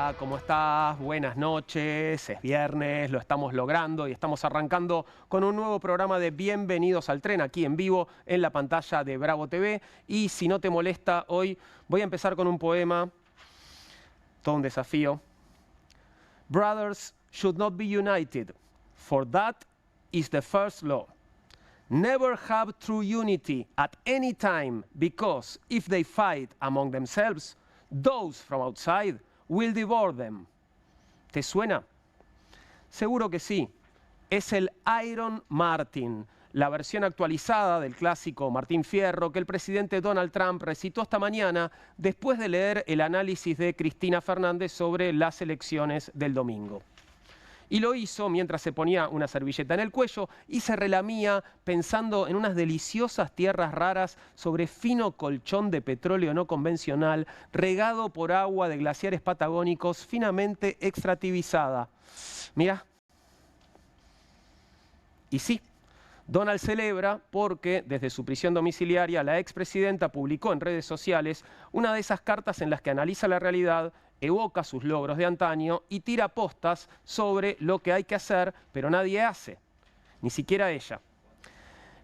Hola, ¿cómo estás? Buenas noches, es viernes, lo estamos logrando y estamos arrancando con un nuevo programa de Bienvenidos al Tren, aquí en vivo en la pantalla de Bravo TV. Y si no te molesta, hoy voy a empezar con un poema, todo un desafío. Brothers should not be united, for that is the first law. Never have true unity at any time, because if they fight among themselves, those from outside will devour them. ¿Te suena? Seguro que sí. Es el Iron Martin, la versión actualizada del clásico Martín Fierro que el presidente Donald Trump recitó esta mañana después de leer el análisis de Cristina Fernández sobre las elecciones del domingo. Y lo hizo mientras se ponía una servilleta en el cuello y se relamía pensando en unas deliciosas tierras raras sobre fino colchón de petróleo no convencional regado por agua de glaciares patagónicos finamente extractivizada. Mira. Y sí, Donald celebra porque desde su prisión domiciliaria la expresidenta publicó en redes sociales una de esas cartas en las que analiza la realidad, evoca sus logros de antaño y tira postas sobre lo que hay que hacer, pero nadie hace, ni siquiera ella.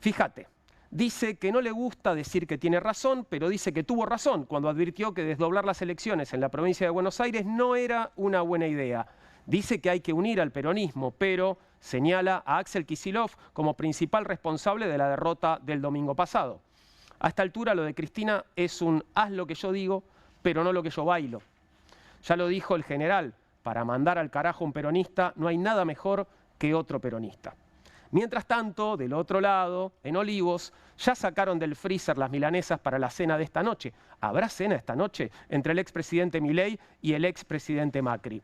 Fíjate, dice que no le gusta decir que tiene razón, pero dice que tuvo razón cuando advirtió que desdoblar las elecciones en la provincia de Buenos Aires no era una buena idea. Dice que hay que unir al peronismo, pero señala a Axel Kicillof como principal responsable de la derrota del domingo pasado. A esta altura lo de Cristina es un haz lo que yo digo, pero no lo que yo bailo. Ya lo dijo el general, para mandar al carajo a un peronista no hay nada mejor que otro peronista. Mientras tanto, del otro lado, en Olivos, ya sacaron del freezer las milanesas para la cena de esta noche. ¿Habrá cena esta noche entre el expresidente Milei y el expresidente Macri?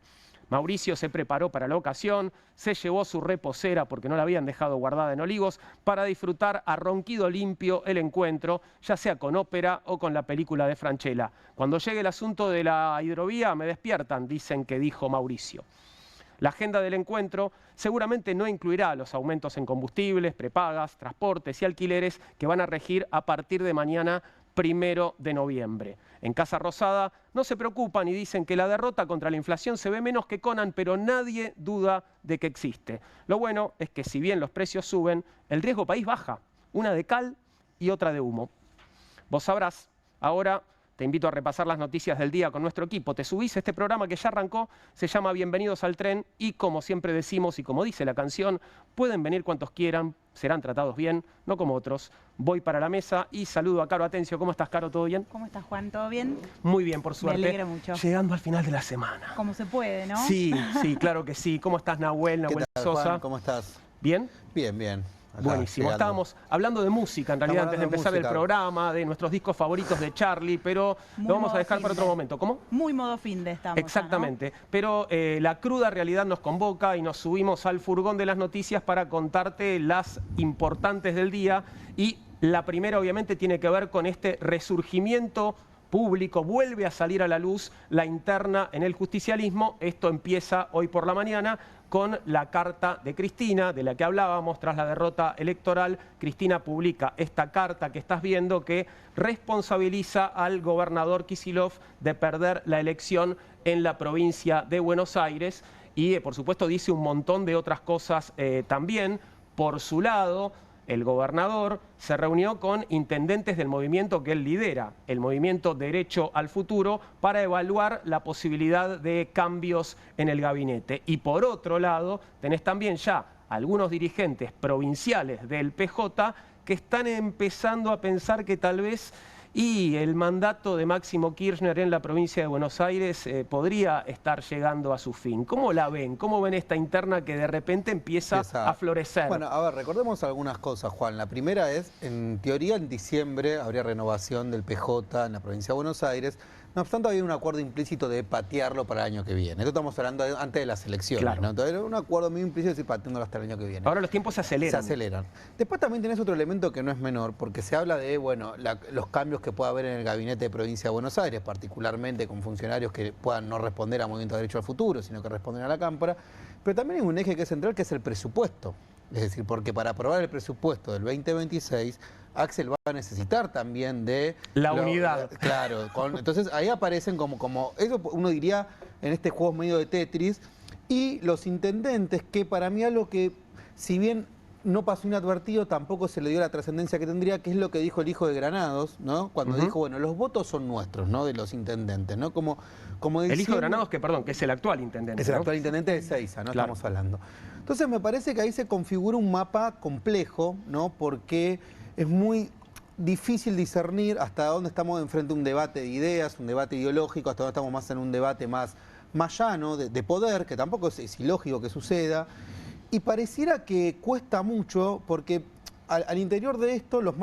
Mauricio se preparó para la ocasión, se llevó su reposera porque no la habían dejado guardada en Olivos para disfrutar a ronquido limpio el encuentro, ya sea con ópera o con la película de Francella. Cuando llegue el asunto de la hidrovía me despiertan, dicen que dijo Mauricio. La agenda del encuentro seguramente no incluirá los aumentos en combustibles, prepagas, transportes y alquileres que van a regir a partir de mañana 1 de noviembre. En Casa Rosada no se preocupan y dicen que la derrota contra la inflación se ve menos que Conan, pero nadie duda de que existe. Lo bueno es que si bien los precios suben, el riesgo país baja, una de cal y otra de humo. Vos sabrás, ahora te invito a repasar las noticias del día con nuestro equipo. Te subís a este programa que ya arrancó, se llama Bienvenidos al Tren y como siempre decimos y como dice la canción, pueden venir cuantos quieran, serán tratados bien, no como otros. Voy para la mesa y saludo a Caro Atencio. ¿Cómo estás, Caro? ¿Todo bien? ¿Cómo estás, Juan? ¿Todo bien? Muy bien, por suerte. Me alegra mucho. Llegando al final de la semana. Como se puede, ¿no? Sí, sí, claro que sí. ¿Cómo estás, Nahuel? Nahuel ¿Qué tal, Sosa. Juan? ¿Cómo estás? ¿Bien? Bien, bien. Acá, Buenísimo. llegando. Estábamos hablando de música, en realidad, antes de empezar el programa, de nuestros discos favoritos de Charlie, pero lo vamos a dejar para otro momento. ¿Cómo? Muy modo fin de estamos. Exactamente. ¿No? Pero la cruda realidad nos convoca y nos subimos al furgón de las noticias para contarte las importantes del día. Y la primera, obviamente, tiene que ver con este resurgimiento público. Vuelve a salir a la luz la interna en el justicialismo. Esto empieza hoy por la mañana con la carta de Cristina, de la que hablábamos tras la derrota electoral. Cristina publica esta carta que estás viendo que responsabiliza al gobernador Kicillof de perder la elección en la provincia de Buenos Aires y, por supuesto, dice un montón de otras cosas también. Por su lado, el gobernador se reunió con intendentes del movimiento que él lidera, el movimiento Derecho al Futuro, para evaluar la posibilidad de cambios en el gabinete. Y por otro lado, tenés también ya algunos dirigentes provinciales del PJ que están empezando a pensar que tal vez el mandato de Máximo Kirchner en la provincia de Buenos Aires podría estar llegando a su fin. ¿Cómo la ven? ¿Cómo ven esta interna que de repente empieza a florecer? Bueno, a ver, recordemos algunas cosas, Juan. La primera es, en teoría, en diciembre habría renovación del PJ en la provincia de Buenos Aires. No obstante, había un acuerdo implícito de patearlo para el año que viene. Esto estamos hablando antes de las elecciones, claro, ¿no? Entonces, era un acuerdo muy implícito de decir pateándolo hasta el año que viene. Ahora los tiempos se aceleran. Se aceleran. Después también tenés otro elemento que no es menor, porque se habla de, bueno, los cambios que pueda haber en el gabinete de provincia de Buenos Aires, particularmente con funcionarios que puedan no responder a Movimiento de Derecho al Futuro, sino que responden a la Cámpora. Pero también hay un eje que es central, que es el presupuesto. Es decir, porque para aprobar el presupuesto del 2026, Axel va a necesitar también de... La unidad. Claro, entonces ahí aparecen como eso uno diría en este juego medio de Tetris, y los intendentes, que para mí algo que, si bien no pasó inadvertido, tampoco se le dio la trascendencia que tendría, que es lo que dijo el hijo de Granados, ¿no? Cuando dijo, bueno, los votos son nuestros, ¿no? De los intendentes, ¿no? Como diciendo, el hijo de Granados, que perdón, que es el actual intendente. es el ¿no? actual intendente de Seiza, ¿no? Claro. Estamos hablando. Entonces me parece que ahí se configura un mapa complejo, ¿no? Porque es muy difícil discernir hasta dónde estamos enfrente de un debate de ideas, un debate ideológico, hasta dónde estamos más en un debate más llano, de poder, que tampoco es ilógico que suceda. Y pareciera que cuesta mucho porque al interior de esto lo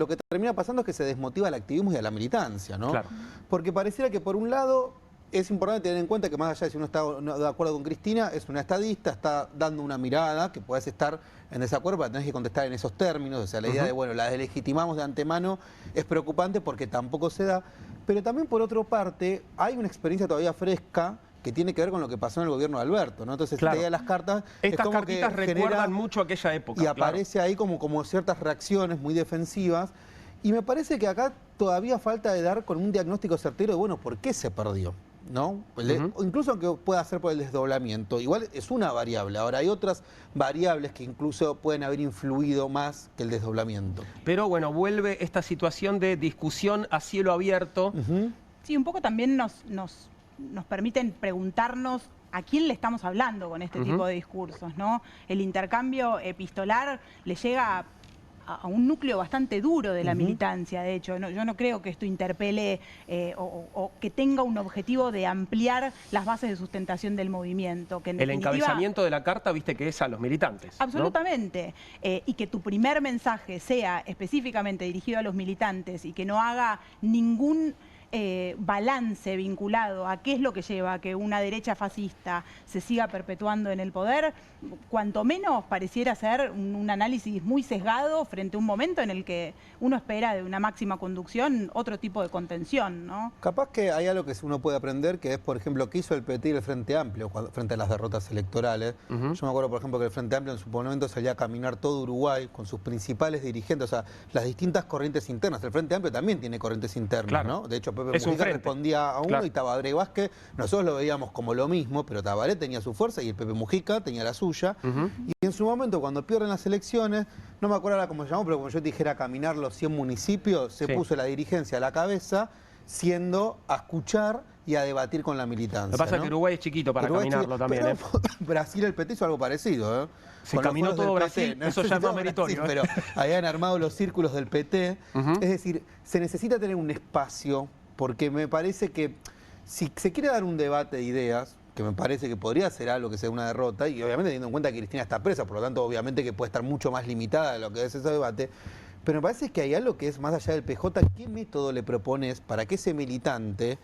que termina pasando es que se desmotiva el activismo y a la militancia, ¿no? Claro. Porque pareciera que por un lado es importante tener en cuenta que más allá de si uno está de acuerdo con Cristina, es una estadista, está dando una mirada, que puedes estar en desacuerdo, pero tenés que contestar en esos términos. O sea, la idea de, bueno, la deslegitimamos de antemano es preocupante porque tampoco se da. Pero también, por otra parte, hay una experiencia todavía fresca que tiene que ver con lo que pasó en el gobierno de Alberto, ¿no? Entonces, claro, la idea de las cartas estas es como cartitas que recuerdan mucho aquella época. Y aparece ahí como ciertas reacciones muy defensivas. Y me parece que acá todavía falta de dar con un diagnóstico certero de, bueno, ¿por qué se perdió? ¿No? Incluso aunque pueda ser por el desdoblamiento, igual es una variable. Ahora hay otras variables que incluso pueden haber influido más que el desdoblamiento. Pero bueno, vuelve esta situación de discusión a cielo abierto. Sí, un poco también nos permiten preguntarnos a quién le estamos hablando con este tipo de discursos, ¿no? El intercambio epistolar le llega a un núcleo bastante duro de la militancia, de hecho. Yo no creo que esto interpele o que tenga un objetivo de ampliar las bases de sustentación del movimiento. Que en definitiva, encabezamiento de la carta, viste que es a los militantes. Absolutamente. ¿No? Y que tu primer mensaje sea específicamente dirigido a los militantes y que no haga ningún balance vinculado a qué es lo que lleva a que una derecha fascista se siga perpetuando en el poder, cuanto menos pareciera ser un análisis muy sesgado frente a un momento en el que uno espera de una máxima conducción otro tipo de contención, ¿no? Capaz que hay algo que uno puede aprender, que es, por ejemplo, qué hizo el PT y el Frente Amplio frente a las derrotas electorales. Yo me acuerdo, por ejemplo, que el Frente Amplio en su momento salía a caminar todo Uruguay con sus principales dirigentes, o sea, las distintas corrientes internas. El Frente Amplio también tiene corrientes internas, claro, ¿no? De hecho, Pepe Mujica respondía a uno, claro, y Tabaré Vázquez, nosotros lo veíamos como lo mismo, pero Tabaré tenía su fuerza y el Pepe Mujica tenía la suya. Y en su momento, cuando pierden las elecciones, no me acuerdo ahora cómo se llamó, pero como yo te dijera caminar los 100 municipios, se puso la dirigencia a la cabeza, siendo a escuchar y a debatir con la militancia. Lo que pasa es que Uruguay es chiquito para caminarlo también. Pero Brasil, el PT hizo algo parecido, ¿eh? Se caminó todo Brasil, ¿no? Eso ya es más meritorio. Pero habían armado los círculos del PT. Es decir, se necesita tener un espacio, porque me parece que si se quiere dar un debate de ideas, que me parece que podría ser algo que sea una derrota, y obviamente teniendo en cuenta que Cristina está presa, por lo tanto obviamente que puede estar mucho más limitada de lo que es ese debate, pero me parece que hay algo que es más allá del PJ. ¿Qué método le propones para que ese militante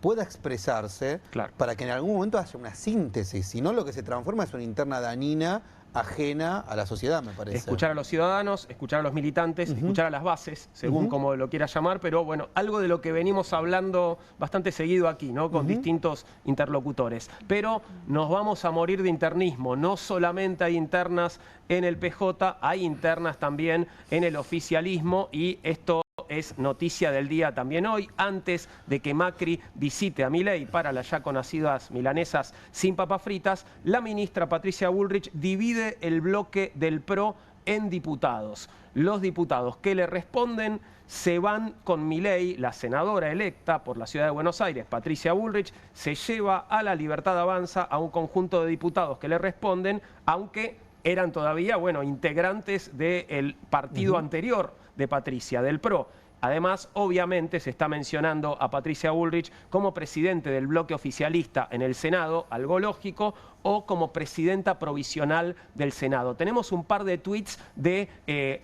pueda expresarse, claro, para que en algún momento haya una síntesis? Si no, lo que se transforma es una interna dañina, ajena a la sociedad, me parece. Escuchar a los ciudadanos, escuchar a los militantes, escuchar a las bases, según como lo quieras llamar, pero bueno, algo de lo que venimos hablando bastante seguido aquí, ¿no? Con distintos interlocutores. Pero nos vamos a morir de internismo. No solamente hay internas en el PJ, hay internas también en el oficialismo, y esto es noticia del día también hoy, antes de que Macri visite a Milei para las ya conocidas milanesas sin papas fritas. La ministra Patricia Bullrich divide el bloque del PRO en diputados. Los diputados que le responden se van con Milei. La senadora electa por la ciudad de Buenos Aires, Patricia Bullrich, se lleva a La Libertad Avanza a un conjunto de diputados que le responden, aunque eran todavía, bueno, integrantes del partido anterior de Patricia, del PRO. Además, obviamente, se está mencionando a Patricia Bullrich como presidente del bloque oficialista en el Senado, algo lógico, o como presidenta provisional del Senado. Tenemos un par de tweets de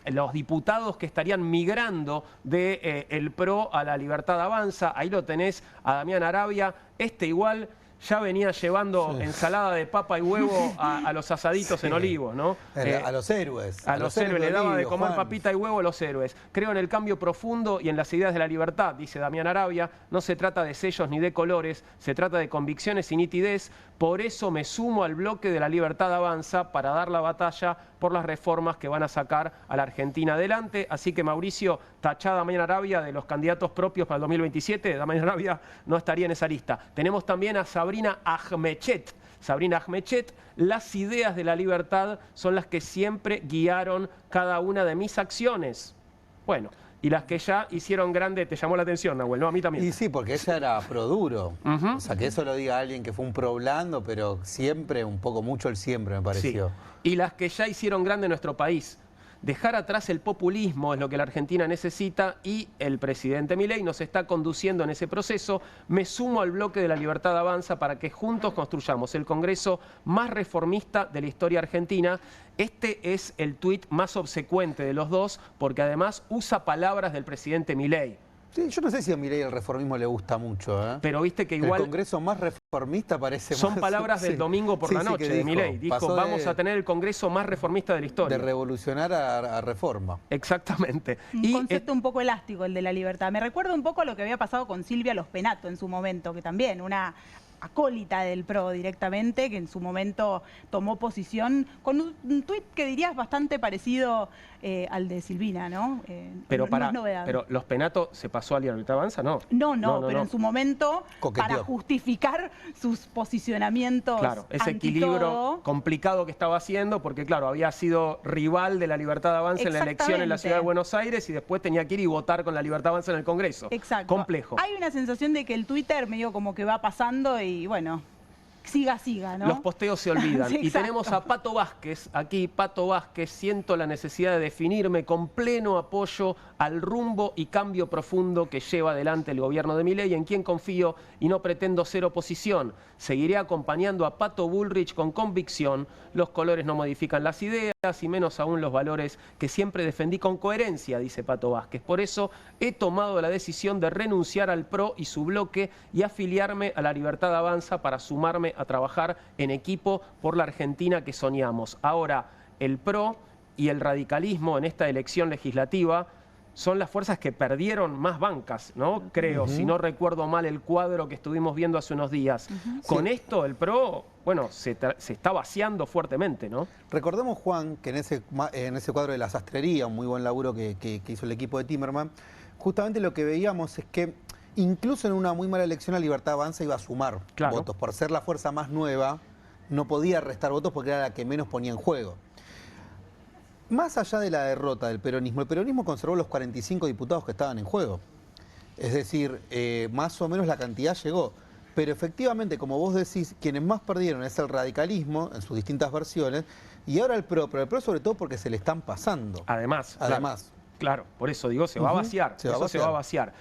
los diputados que estarían migrando del PRO a La Libertad Avanza. Ahí lo tenés a Damián Arabia. Igual ya venía llevando ensalada de papa y huevo a los asaditos en Olivos, ¿no? A los héroes. A los héroes le daba de comer papita y huevo a los héroes. Creo en el cambio profundo y en las ideas de la libertad, dice Damián Arabia. No se trata de sellos ni de colores, se trata de convicciones y nitidez. Por eso me sumo al bloque de La Libertad Avanza para dar la batalla por las reformas que van a sacar a la Argentina adelante. Así que, Mauricio, tachada Damián Arabia de los candidatos propios para el 2027, Damián Arabia no estaría en esa lista. Tenemos también a Sabrina Ahmechet. Sabrina Ahmechet, las ideas de la libertad son las que siempre guiaron cada una de mis acciones. Bueno, y las que ya hicieron grande, te llamó la atención, Nahuel, ¿no? A mí también. Y sí, porque ella era pro duro. O sea, que eso lo diga alguien que fue un pro blando, pero siempre, un poco mucho el siempre, me pareció. Sí. Y las que ya hicieron grande nuestro país. Dejar atrás el populismo es lo que la Argentina necesita y el presidente Milei nos está conduciendo en ese proceso. Me sumo al bloque de La Libertad Avanza para que juntos construyamos el Congreso más reformista de la historia argentina. Este es el tuit más obsecuente de los dos porque además usa palabras del presidente Milei. Sí, yo no sé si a Milei el reformismo le gusta mucho, ¿eh? Pero viste que igual... El Congreso más reformista parece son más... palabras del domingo por la noche de Milei. Dijo, vamos a tener el Congreso más reformista de la historia. De revolucionar a reforma. Exactamente. Un concepto un poco elástico el de la libertad. Me recuerda un poco a lo que había pasado con Silvia Los Penato en su momento, que también una acólita del PRO directamente, que en su momento tomó posición con un tuit que dirías bastante parecido al de Silvina, ¿no? Pero, no es novedad. pero ¿Los Penato se pasó a La Libertad Avanza? No. No, pero en su momento, coqueteó para justificar sus posicionamientos. Claro, ese equilibrio complicado que estaba haciendo, porque claro, había sido rival de La Libertad Avanza en la elección en la Ciudad de Buenos Aires y después tenía que ir y votar con La Libertad Avanza en el Congreso. Exacto. Complejo. Hay una sensación de que el Twitter medio como que va pasando y bueno, siga, ¿no? Los posteos se olvidan. Sí, y tenemos a Pato Vázquez, aquí, Pato Vázquez, siento la necesidad de definirme con pleno apoyo al rumbo y cambio profundo que lleva adelante el gobierno de Milei, en quien confío y no pretendo ser oposición. Seguiré acompañando a Pato Bullrich con convicción. Los colores no modifican las ideas y menos aún los valores que siempre defendí con coherencia, dice Pato Vázquez. Por eso he tomado la decisión de renunciar al PRO y su bloque y afiliarme a La Libertad Avanza para sumarme a trabajar en equipo por la Argentina que soñamos. Ahora, el PRO y el radicalismo en esta elección legislativa son las fuerzas que perdieron más bancas, ¿no? Creo, si no recuerdo mal el cuadro que estuvimos viendo hace unos días. Con esto el PRO, bueno, se está vaciando fuertemente, ¿no? Recordemos, Juan, que en ese cuadro de la sastrería, un muy buen laburo que hizo el equipo de Timerman, justamente lo que veíamos es que incluso en una muy mala elección la Libertad Avanza iba a sumar votos. Por ser la fuerza más nueva, no podía restar votos porque era la que menos ponía en juego. Más allá de la derrota del peronismo, el peronismo conservó los 45 diputados que estaban en juego. Es decir, más o menos la cantidad llegó. Pero efectivamente, como vos decís, quienes más perdieron es el radicalismo en sus distintas versiones y ahora el PRO, pero el PRO sobre todo porque se le están pasando. Además. Claro, por eso digo, se va a vaciar, se va a vaciar.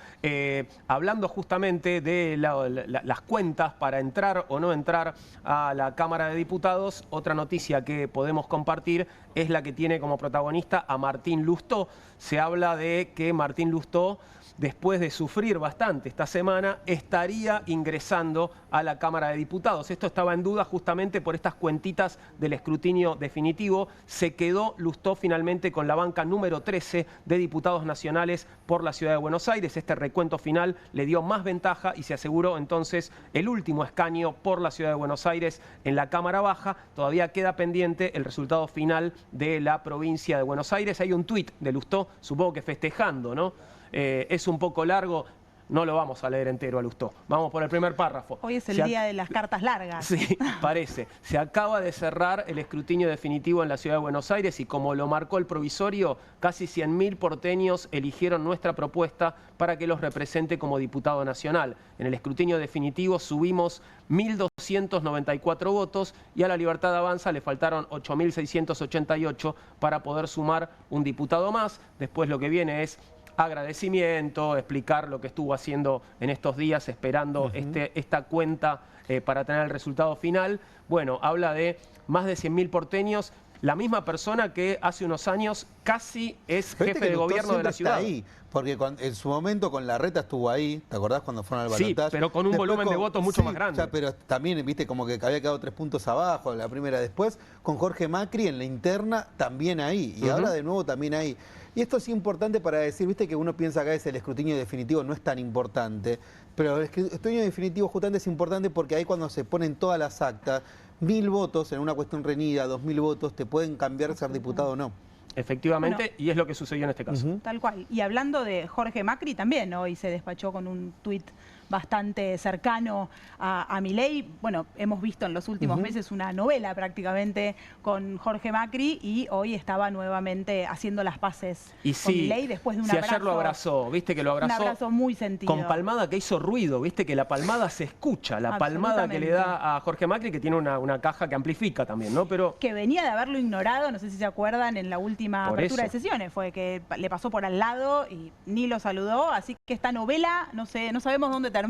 Hablando justamente de las cuentas para entrar o no entrar a la Cámara de Diputados, otra noticia que podemos compartir es la que tiene como protagonista a Martín Lustó. Se habla de que Martín Lustó, después de sufrir bastante esta semana, estaría ingresando a la Cámara de Diputados. Esto estaba en duda justamente por estas cuentitas del escrutinio definitivo. Se quedó Lustó finalmente con la banca número 13 de diputados nacionales por la Ciudad de Buenos Aires. Este recuento final le dio más ventaja y se aseguró entonces el último escaño por la Ciudad de Buenos Aires en la Cámara Baja. Todavía queda pendiente el resultado final de la provincia de Buenos Aires. Hay un tuit de Lustó, supongo que festejando, ¿no? Es un poco largo, no lo vamos a leer entero a Lustó. Vamos por el primer párrafo. Hoy es el día de las cartas largas. Sí, parece. Se acaba de cerrar el escrutinio definitivo en la Ciudad de Buenos Aires y como lo marcó el provisorio, casi 100.000 porteños eligieron nuestra propuesta para que los represente como diputado nacional. En el escrutinio definitivo subimos 1.294 votos y a La Libertad Avanza le faltaron 8.688 para poder sumar un diputado más. Después lo que viene es agradecimiento, explicar lo que estuvo haciendo en estos días esperando esta cuenta para tener el resultado final. Bueno, habla de más de 100.000 porteños, la misma persona que hace unos años casi es jefe de gobierno de la ciudad. Está ahí, porque en su momento con Larreta estuvo ahí, ¿te acordás cuando fueron al balotaje? Sí, pero con un volumen de votos mucho más grande. Ya, pero también, viste, como que había quedado 3 puntos abajo, la primera después, con Jorge Macri en la interna también ahí, y ahora de nuevo también ahí. Y esto es importante para decir, viste que uno piensa acá es el escrutinio definitivo, no es tan importante, pero el escrutinio definitivo justamente es importante porque ahí cuando se ponen todas las actas, 1000 votos en una cuestión reñida, 2000 votos, te pueden cambiar ser diputado o no. Efectivamente, Bueno, y es lo que sucedió en este caso. tal cual. Y hablando de Jorge Macri, también hoy se despachó con un tuit bastante cercano a Milei. Bueno, hemos visto en los últimos meses una novela prácticamente con Jorge Macri y hoy estaba nuevamente haciendo las paces con Milei después de un abrazo. Ayer lo abrazó, viste que lo abrazó. Un abrazo muy sentido. Con palmada que hizo ruido, viste que la palmada se escucha, la palmada que le da a Jorge Macri, que tiene una caja que amplifica también, ¿no? Pero que venía de haberlo ignorado, no sé si se acuerdan, en la última apertura de sesiones, fue que le pasó por al lado y ni lo saludó, así que esta novela, no sabemos dónde termina.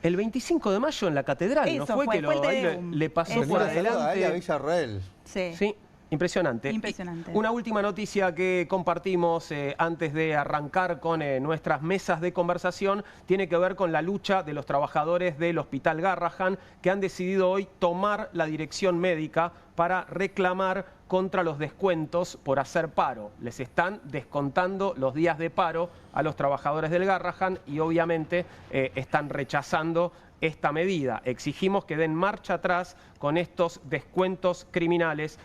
El 25 de mayo en la catedral, Eso ¿no fue que le pasó por adelante? A Villarreal. Sí. Impresionante. Impresionante. Una última noticia que compartimos antes de arrancar con nuestras mesas de conversación tiene que ver con la lucha de los trabajadores del Hospital Garrahan, que han decidido hoy tomar la dirección médica para reclamar contra los descuentos por hacer paro. Les están descontando los días de paro a los trabajadores del Garrahan y obviamente están rechazando esta medida. Exigimos que den marcha atrás con estos descuentos criminales,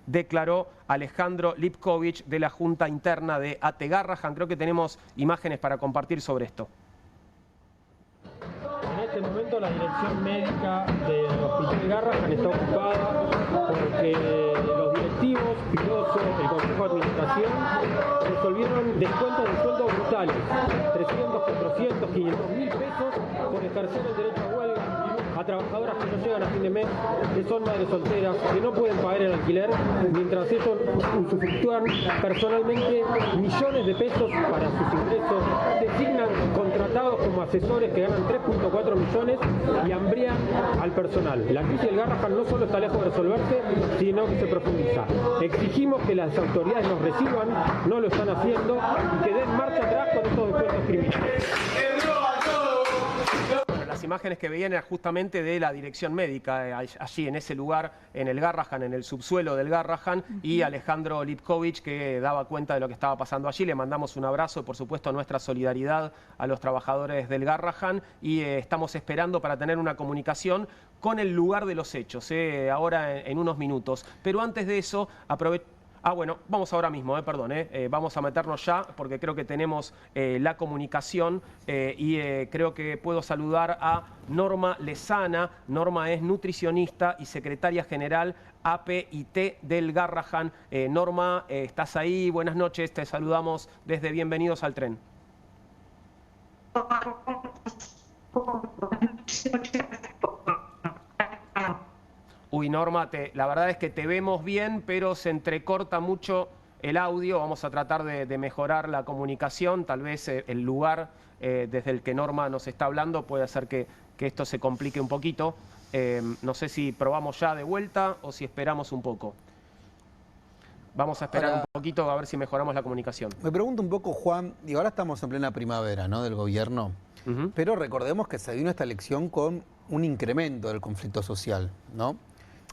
declaró Alejandro Lipkovich de la Junta Interna de ATE Garrahan. Creo que tenemos imágenes para compartir sobre esto. En este momento la dirección médica del Hospital Garrahan está ocupada porque los directivos, Piloso, el Consejo de Administración, resolvieron descuentos de sueldo brutales, 300, 400, 500 mil pesos por ejercer el derecho a huelga a trabajadoras que no llegan a fin de mes, que son madres solteras, que no pueden pagar el alquiler, mientras ellos usufructúan personalmente millones de pesos para sus ingresos, designan contratados como asesores que ganan 3.4 millones y hambrían al personal. La crisis del Garrahan no solo está lejos de resolverse, sino que se profundiza. Exigimos que las autoridades nos reciban, no lo están haciendo, y que den marcha atrás con estos descuentos criminales. Las imágenes que veían eran justamente de la dirección médica, allí en ese lugar, en el Garrahan, en el subsuelo del Garrahan, y Alejandro Lipkovich, que daba cuenta de lo que estaba pasando allí. Le mandamos un abrazo y, por supuesto, nuestra solidaridad a los trabajadores del Garrahan, y estamos esperando para tener una comunicación con el lugar de los hechos, ahora en unos minutos. Pero antes de eso, bueno, vamos ahora mismo, vamos a meternos ya porque creo que tenemos la comunicación y creo que puedo saludar a Norma Lezana. Norma es nutricionista y secretaria general APIT del Garrahan. Norma, estás ahí, buenas noches, te saludamos desde Bienvenidos al Tren. Uy, Norma, la verdad es que te vemos bien, pero se entrecorta mucho el audio. Vamos a tratar de mejorar la comunicación. Tal vez el lugar desde el que Norma nos está hablando puede hacer que esto se complique un poquito. No sé si probamos ya de vuelta o si esperamos un poco. Vamos a esperar un poquito a ver si mejoramos la comunicación. Me pregunto un poco, Juan, ahora estamos en plena primavera, ¿no?, del gobierno, pero recordemos que se vino esta elección con un incremento del conflicto social, ¿no?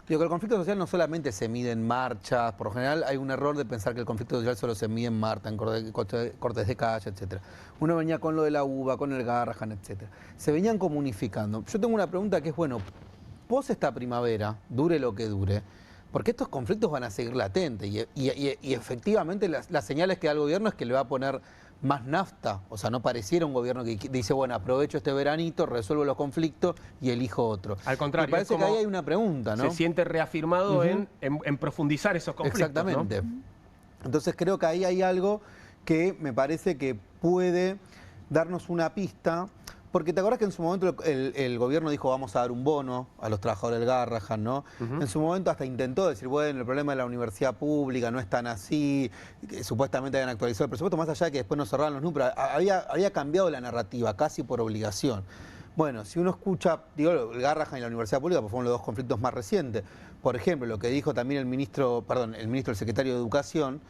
Digo que el conflicto social no solamente se mide en marchas, por lo general hay un error de pensar que el conflicto social solo se mide en marcha, en cortes de calle, etc. Uno venía con lo de la UBA, con el Garrahan, etc. Se venían comunificando. Yo tengo una pregunta que es, bueno, pos esta primavera, dure lo que dure, porque estos conflictos van a seguir latentes y efectivamente las señales que da el gobierno es que le va a poner más nafta. O sea, no pareciera un gobierno que dice, bueno, aprovecho este veranito, resuelvo los conflictos y elijo otro. Al contrario, me parece que ahí hay una pregunta, ¿no? Se siente reafirmado en profundizar esos conflictos. Exactamente. ¿No? Entonces creo que ahí hay algo que me parece que puede darnos una pista. Porque te acuerdas que en su momento el gobierno dijo vamos a dar un bono a los trabajadores del Garrahan, ¿no? En su momento hasta intentó decir, bueno, el problema de la universidad pública no es tan así, que supuestamente habían actualizado el presupuesto, más allá de que después no cerraron los números, había cambiado la narrativa, casi por obligación. Bueno, si uno escucha, digo, el Garrahan y la universidad pública, pues fueron los dos conflictos más recientes. Por ejemplo, lo que dijo también el secretario de Educación,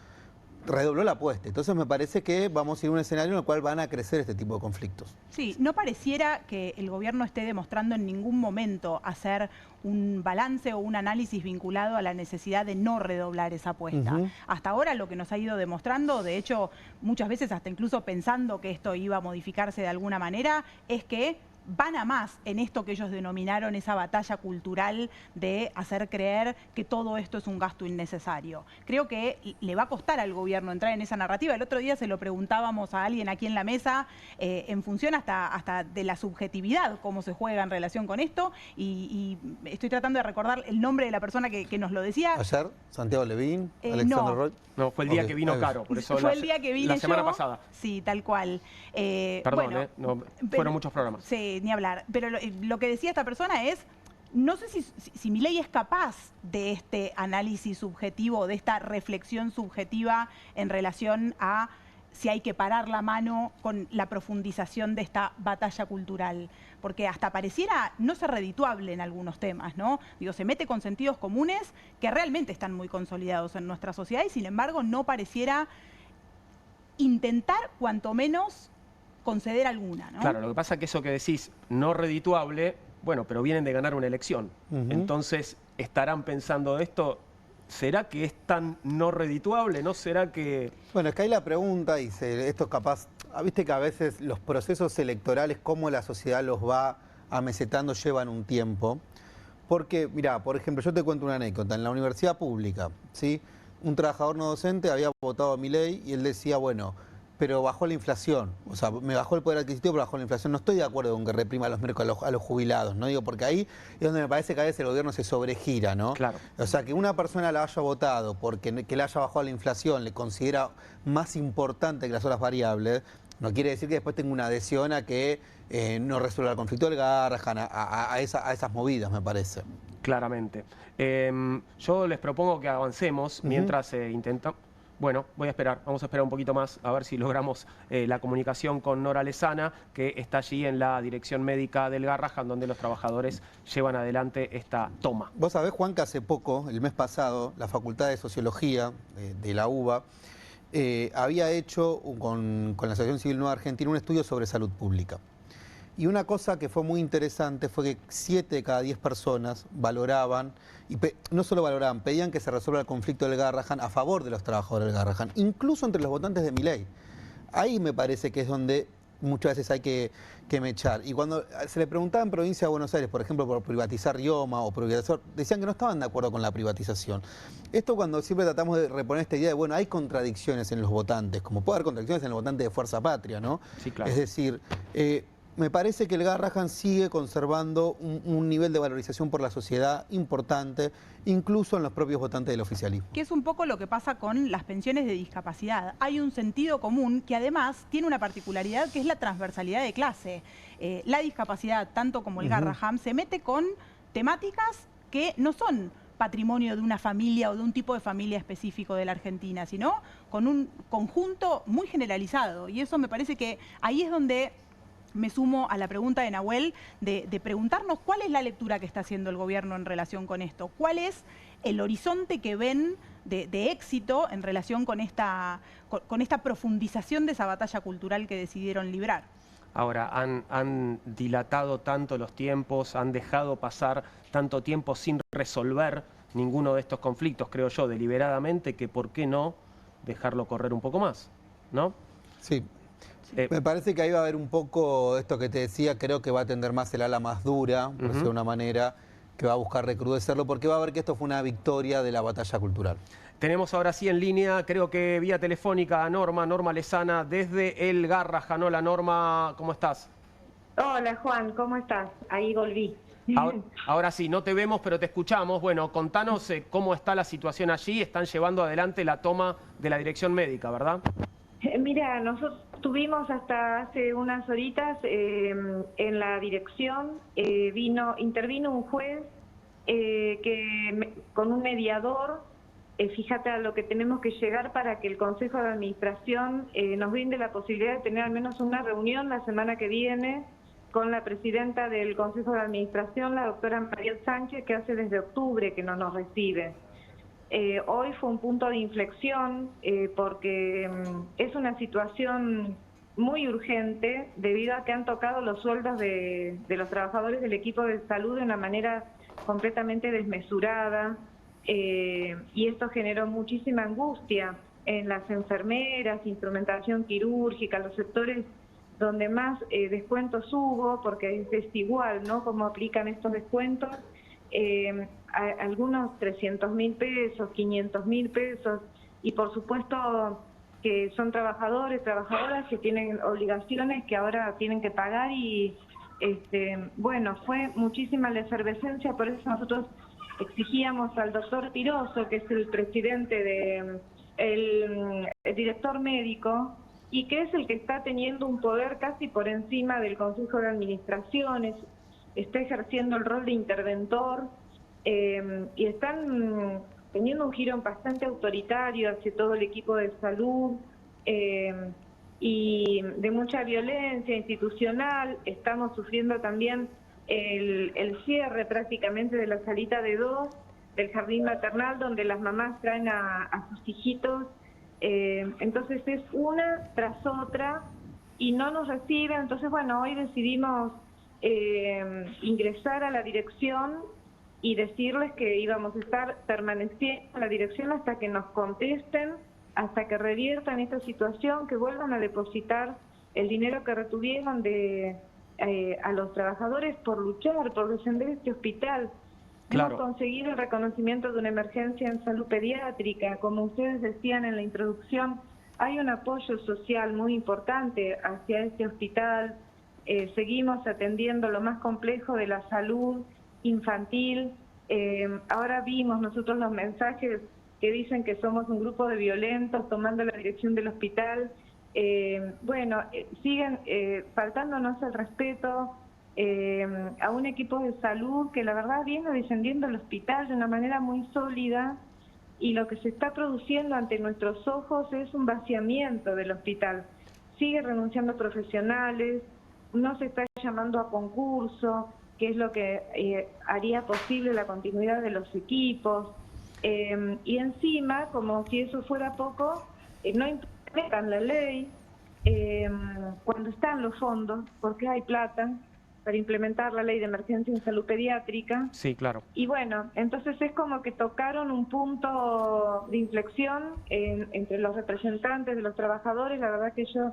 redobló la apuesta. Entonces me parece que vamos a ir a un escenario en el cual van a crecer este tipo de conflictos. Sí, no pareciera que el gobierno esté demostrando en ningún momento hacer un balance o un análisis vinculado a la necesidad de no redoblar esa apuesta. Hasta ahora lo que nos ha ido demostrando, de hecho, muchas veces hasta incluso pensando que esto iba a modificarse de alguna manera, es que van a más en esto que ellos denominaron esa batalla cultural de hacer creer que todo esto es un gasto innecesario. Creo que le va a costar al gobierno entrar en esa narrativa. El otro día se lo preguntábamos a alguien aquí en la mesa en función hasta de la subjetividad, cómo se juega en relación con esto, y estoy tratando de recordar el nombre de la persona que nos lo decía. ¿Ayer? ¿Santiago Levín? ¿Alexander no. Roy? No, fue el día que vino Caro, por eso fue el día que vine la semana yo. pasada. Sí, tal cual. Perdón, bueno, no, fueron muchos programas. Sí, ni hablar. Pero lo que decía esta persona es, no sé si Milei es capaz de este análisis subjetivo, de esta reflexión subjetiva en relación a si hay que parar la mano con la profundización de esta batalla cultural, porque hasta pareciera no ser redituable en algunos temas, ¿no? Digo, se mete con sentidos comunes que realmente están muy consolidados en nuestra sociedad y sin embargo no pareciera intentar cuanto menos conceder alguna, ¿no? Claro, lo que pasa es que eso que decís, no redituable, bueno, pero vienen de ganar una elección. Entonces, estarán pensando esto. ¿Será que es tan no redituable? ¿No será que...? Bueno, es que hay la pregunta, y esto es capaz... Viste que a veces los procesos electorales, cómo la sociedad los va amesetando, llevan un tiempo. Porque, mirá, por ejemplo, yo te cuento una anécdota. En la universidad pública, ¿sí? Un trabajador no docente había votado a Milei y él decía, bueno, pero bajó la inflación. O sea, me bajó el poder adquisitivo, pero bajó la inflación. No estoy de acuerdo con que reprima a los jubilados, ¿no? Digo, porque ahí es donde me parece que a veces el gobierno se sobregira, ¿no? Claro. O sea, que una persona la haya votado porque que le haya bajado la inflación le considera más importante que las otras variables, no quiere decir que después tenga una adhesión a que no resuelva el conflicto del Garrahan, a esas movidas, me parece. Claramente. Yo les propongo que avancemos mientras intentamos... Bueno, voy a esperar, vamos a esperar un poquito más a ver si logramos la comunicación con Nora Lezana, que está allí en la dirección médica del Garrahan, donde los trabajadores llevan adelante esta toma. Vos sabés, Juan, que hace poco, el mes pasado, la Facultad de Sociología de la UBA había hecho con la Asociación Civil Nueva Argentina un estudio sobre salud pública. Y una cosa que fue muy interesante fue que 7 de cada 10 personas valoraban, y no solo valoraban, pedían que se resuelva el conflicto del Garrahan a favor de los trabajadores del Garrahan, incluso entre los votantes de Milei. Ahí me parece que es donde muchas veces hay que mechar. Y cuando se le preguntaba en provincia de Buenos Aires, por ejemplo, por privatizar Rioma o privatizar, decían que no estaban de acuerdo con la privatización. Esto cuando siempre tratamos de reponer esta idea de, bueno, hay contradicciones en los votantes, como puede haber contradicciones en los votantes de Fuerza Patria, ¿no? Sí, claro. Es decir... me parece que el Garrahan sigue conservando un nivel de valorización por la sociedad importante, incluso en los propios votantes del oficialismo. Que es un poco lo que pasa con las pensiones de discapacidad. Hay un sentido común que además tiene una particularidad que es la transversalidad de clase. La discapacidad, tanto como el Garrahan, se mete con temáticas que no son patrimonio de una familia o de un tipo de familia específico de la Argentina, sino con un conjunto muy generalizado. Y eso me parece que ahí es donde... me sumo a la pregunta de Nahuel de preguntarnos cuál es la lectura que está haciendo el gobierno en relación con esto, cuál es el horizonte que ven de éxito en relación con esta profundización de esa batalla cultural que decidieron librar. Ahora, han dilatado tanto los tiempos, han dejado pasar tanto tiempo sin resolver ninguno de estos conflictos, creo yo, deliberadamente, que por qué no dejarlo correr un poco más, ¿no? Sí. Me parece que ahí va a haber un poco esto que te decía, creo que va a tender más el ala más dura, por decirlo de una manera, que va a buscar recrudecerlo, porque va a ver que esto fue una victoria de la batalla cultural. Tenemos ahora sí en línea, creo que vía telefónica, a Norma Lezana, desde el Garrahan. Hola Norma, ¿cómo estás? Hola Juan, ¿cómo estás? Ahí volví. Ahora sí, no te vemos, pero te escuchamos. Bueno, contanos cómo está la situación allí. Están llevando adelante la toma de la dirección médica, ¿verdad? Mira, nosotros estuvimos hasta hace unas horitas en la dirección, intervino un juez con un mediador. Fíjate a lo que tenemos que llegar para que el Consejo de Administración nos brinde la posibilidad de tener al menos una reunión la semana que viene con la presidenta del Consejo de Administración, la doctora Mariel Sánchez, que hace desde octubre que no nos recibe. Hoy fue un punto de inflexión porque es una situación muy urgente debido a que han tocado los sueldos de los trabajadores del equipo de salud de una manera completamente desmesurada y esto generó muchísima angustia en las enfermeras, instrumentación quirúrgica, los sectores donde más descuentos hubo, porque es igual, ¿no?, cómo aplican estos descuentos, algunos 300.000 pesos, 500.000 pesos, y por supuesto que son trabajadores, trabajadoras que tienen obligaciones que ahora tienen que pagar y bueno, fue muchísima la efervescencia, por eso nosotros exigíamos al doctor Piroso, que es el presidente el director médico, y que es el que está teniendo un poder casi por encima del Consejo de Administraciones, está ejerciendo el rol de interventor, y están teniendo un giro bastante autoritario hacia todo el equipo de salud, y de mucha violencia institucional. Estamos sufriendo también el cierre prácticamente de la salita de 2 del jardín maternal, donde las mamás traen a sus hijitos, entonces es una tras otra y no nos reciben. Entonces bueno, hoy decidimos ingresar a la dirección y decirles que íbamos a estar permaneciendo en la dirección hasta que nos contesten, hasta que reviertan esta situación, que vuelvan a depositar el dinero que retuvieron a los trabajadores por luchar, por defender este hospital. Claro. Hemos conseguido el reconocimiento de una emergencia en salud pediátrica. Como ustedes decían en la introducción, hay un apoyo social muy importante hacia este hospital. Seguimos atendiendo lo más complejo de la salud infantil. Ahora vimos nosotros los mensajes que dicen que somos un grupo de violentos tomando la dirección del hospital. Bueno, siguen faltándonos el respeto a un equipo de salud que la verdad viene defendiendo el hospital de una manera muy sólida, y lo que se está produciendo ante nuestros ojos es un vaciamiento del hospital. Sigue renunciando profesionales, no se está llamando a concurso, que es lo que haría posible la continuidad de los equipos, y encima, como si eso fuera poco, no implementan la ley cuando están los fondos, porque hay plata para implementar la ley de emergencia en salud pediátrica. Sí, claro. Y bueno, entonces es como que tocaron un punto de inflexión entre los representantes de los trabajadores. La verdad que yo,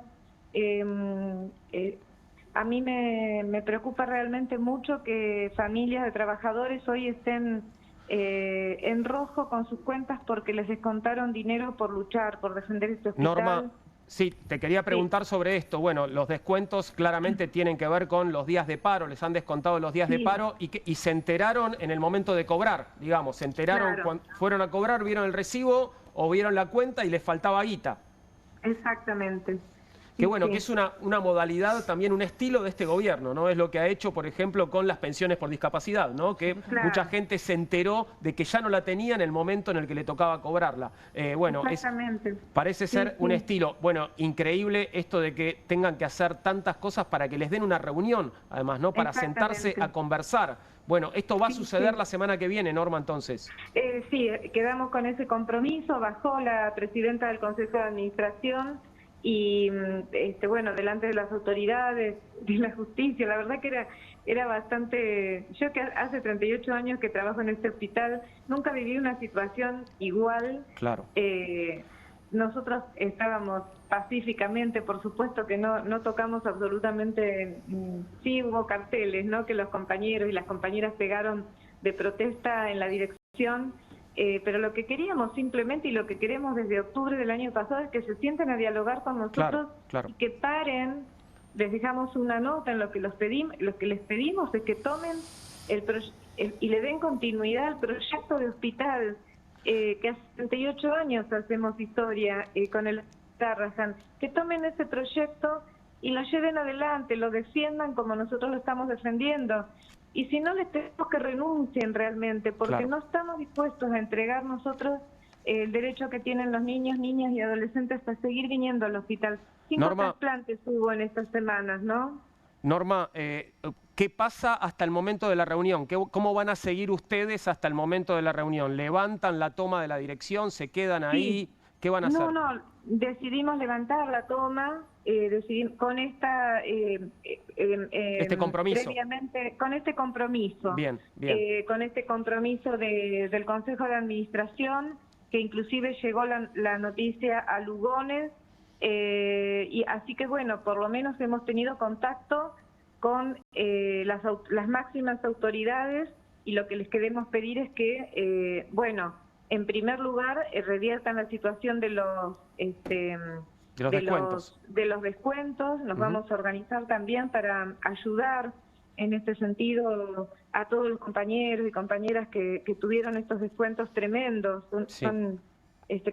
a mí me preocupa realmente mucho que familias de trabajadores hoy estén en rojo con sus cuentas porque les descontaron dinero por luchar, por defender este hospital. Norma, sí, te quería preguntar sobre esto. Bueno, los descuentos claramente tienen que ver con los días de paro, les han descontado los días de paro y se enteraron en el momento de cobrar, digamos, se enteraron cuando fueron a cobrar, vieron el recibo o vieron la cuenta y les faltaba guita. Exactamente. Que bueno, que es una modalidad, también un estilo de este gobierno, ¿no? Es lo que ha hecho, por ejemplo, con las pensiones por discapacidad, ¿no? Que mucha gente se enteró de que ya no la tenía en el momento en el que le tocaba cobrarla. Bueno, parece ser un estilo. Bueno, increíble esto de que tengan que hacer tantas cosas para que les den una reunión, además, ¿no? Para sentarse a conversar. Bueno, esto va a suceder la semana que viene, Norma, entonces. Sí, quedamos con ese compromiso, bajó la presidenta del Consejo de Administración, y bueno, delante de las autoridades, de la justicia, la verdad que era bastante... Yo que hace 38 años que trabajo en este hospital, nunca viví una situación igual. Claro. Nosotros estábamos pacíficamente, por supuesto que no tocamos absolutamente... Sí hubo carteles, ¿no?, que los compañeros y las compañeras pegaron de protesta en la dirección. Pero lo que queríamos simplemente y lo que queremos desde octubre del año pasado es que se sienten a dialogar con nosotros, y que paren. Les dejamos una nota en lo que les pedimos es que tomen y le den continuidad al proyecto de hospital, que hace 38 años hacemos historia con el Tarrajan, que tomen ese proyecto y lo lleven adelante, lo defiendan como nosotros lo estamos defendiendo. Y si no, les pedimos que renuncien realmente, porque no estamos dispuestos a entregar nosotros el derecho que tienen los niños, niñas y adolescentes para seguir viniendo al hospital. 5 trasplantes hubo en estas semanas, ¿no? Norma, ¿qué pasa hasta el momento de la reunión? ¿Cómo van a seguir ustedes hasta el momento de la reunión? ¿Levantan la toma de la dirección? ¿Se quedan ahí? ¿Qué van a hacer? No, decidimos levantar la toma, con este compromiso. Previamente, con este compromiso. Bien. Con este compromiso del Consejo de Administración, que inclusive llegó la noticia a Lugones, Y así que bueno, por lo menos hemos tenido contacto con las máximas autoridades, y lo que les queremos pedir es que, bueno, en primer lugar, reviertan la situación de los descuentos. Nos vamos a organizar también para ayudar en este sentido a todos los compañeros y compañeras que tuvieron estos descuentos tremendos, son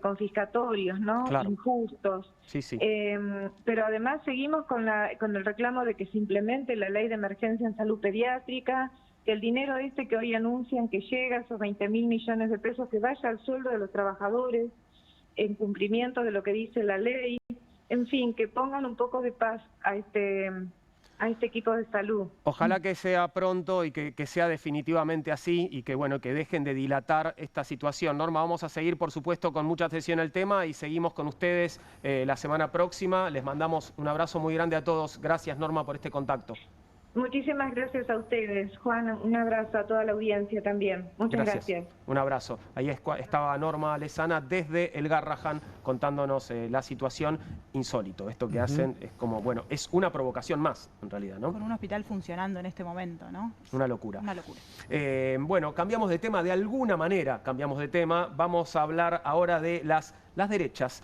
confiscatorios, ¿no? Claro. Injustos. Sí, sí. Pero además seguimos con el reclamo de que se implemente la ley de emergencia en salud pediátrica, que el dinero que hoy anuncian que llega, esos 20.000 millones de pesos, que vaya al sueldo de los trabajadores, en cumplimiento de lo que dice la ley. En fin, que pongan un poco de paz a este equipo de salud. Ojalá que sea pronto y que sea definitivamente así, y que bueno, que dejen de dilatar esta situación. Norma, vamos a seguir por supuesto con mucha atención al tema y seguimos con ustedes la semana próxima. Les mandamos un abrazo muy grande a todos. Gracias, Norma, por este contacto. Muchísimas gracias a ustedes, Juan. Un abrazo a toda la audiencia también. Muchas gracias. Un abrazo. Ahí estaba Norma Lezana desde el Garrahan contándonos la situación. Insólito. Esto que hacen es como, bueno, es una provocación más, en realidad, ¿no? Con un hospital funcionando en este momento, ¿no? Una locura. Una locura. Bueno, cambiamos de tema, de alguna manera cambiamos de tema. Vamos a hablar ahora de las derechas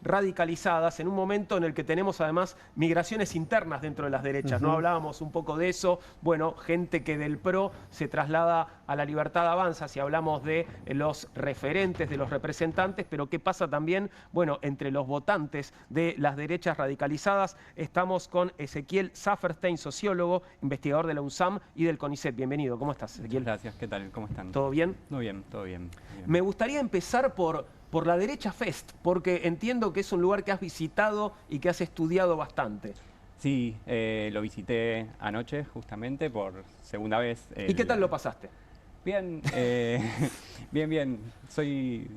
radicalizadas, en un momento en el que tenemos además migraciones internas dentro de las derechas. ¿No hablábamos un poco de eso? Bueno, gente que del PRO se traslada a la Libertad Avanza, si hablamos de los referentes, de los representantes, pero ¿qué pasa también? Bueno, entre los votantes de las derechas radicalizadas estamos con Ezequiel Saferstein, sociólogo, investigador de la UNSAM y del CONICET. Bienvenido, ¿cómo estás, Ezequiel? Gracias, ¿qué tal? ¿Cómo están? ¿Todo bien? Muy bien, todo bien. Me gustaría empezar por la Derecha Fest, porque entiendo que es un lugar que has visitado y que has estudiado bastante. Sí, lo visité anoche justamente por segunda vez. ¿Y qué tal lo pasaste? Bien, bien. Soy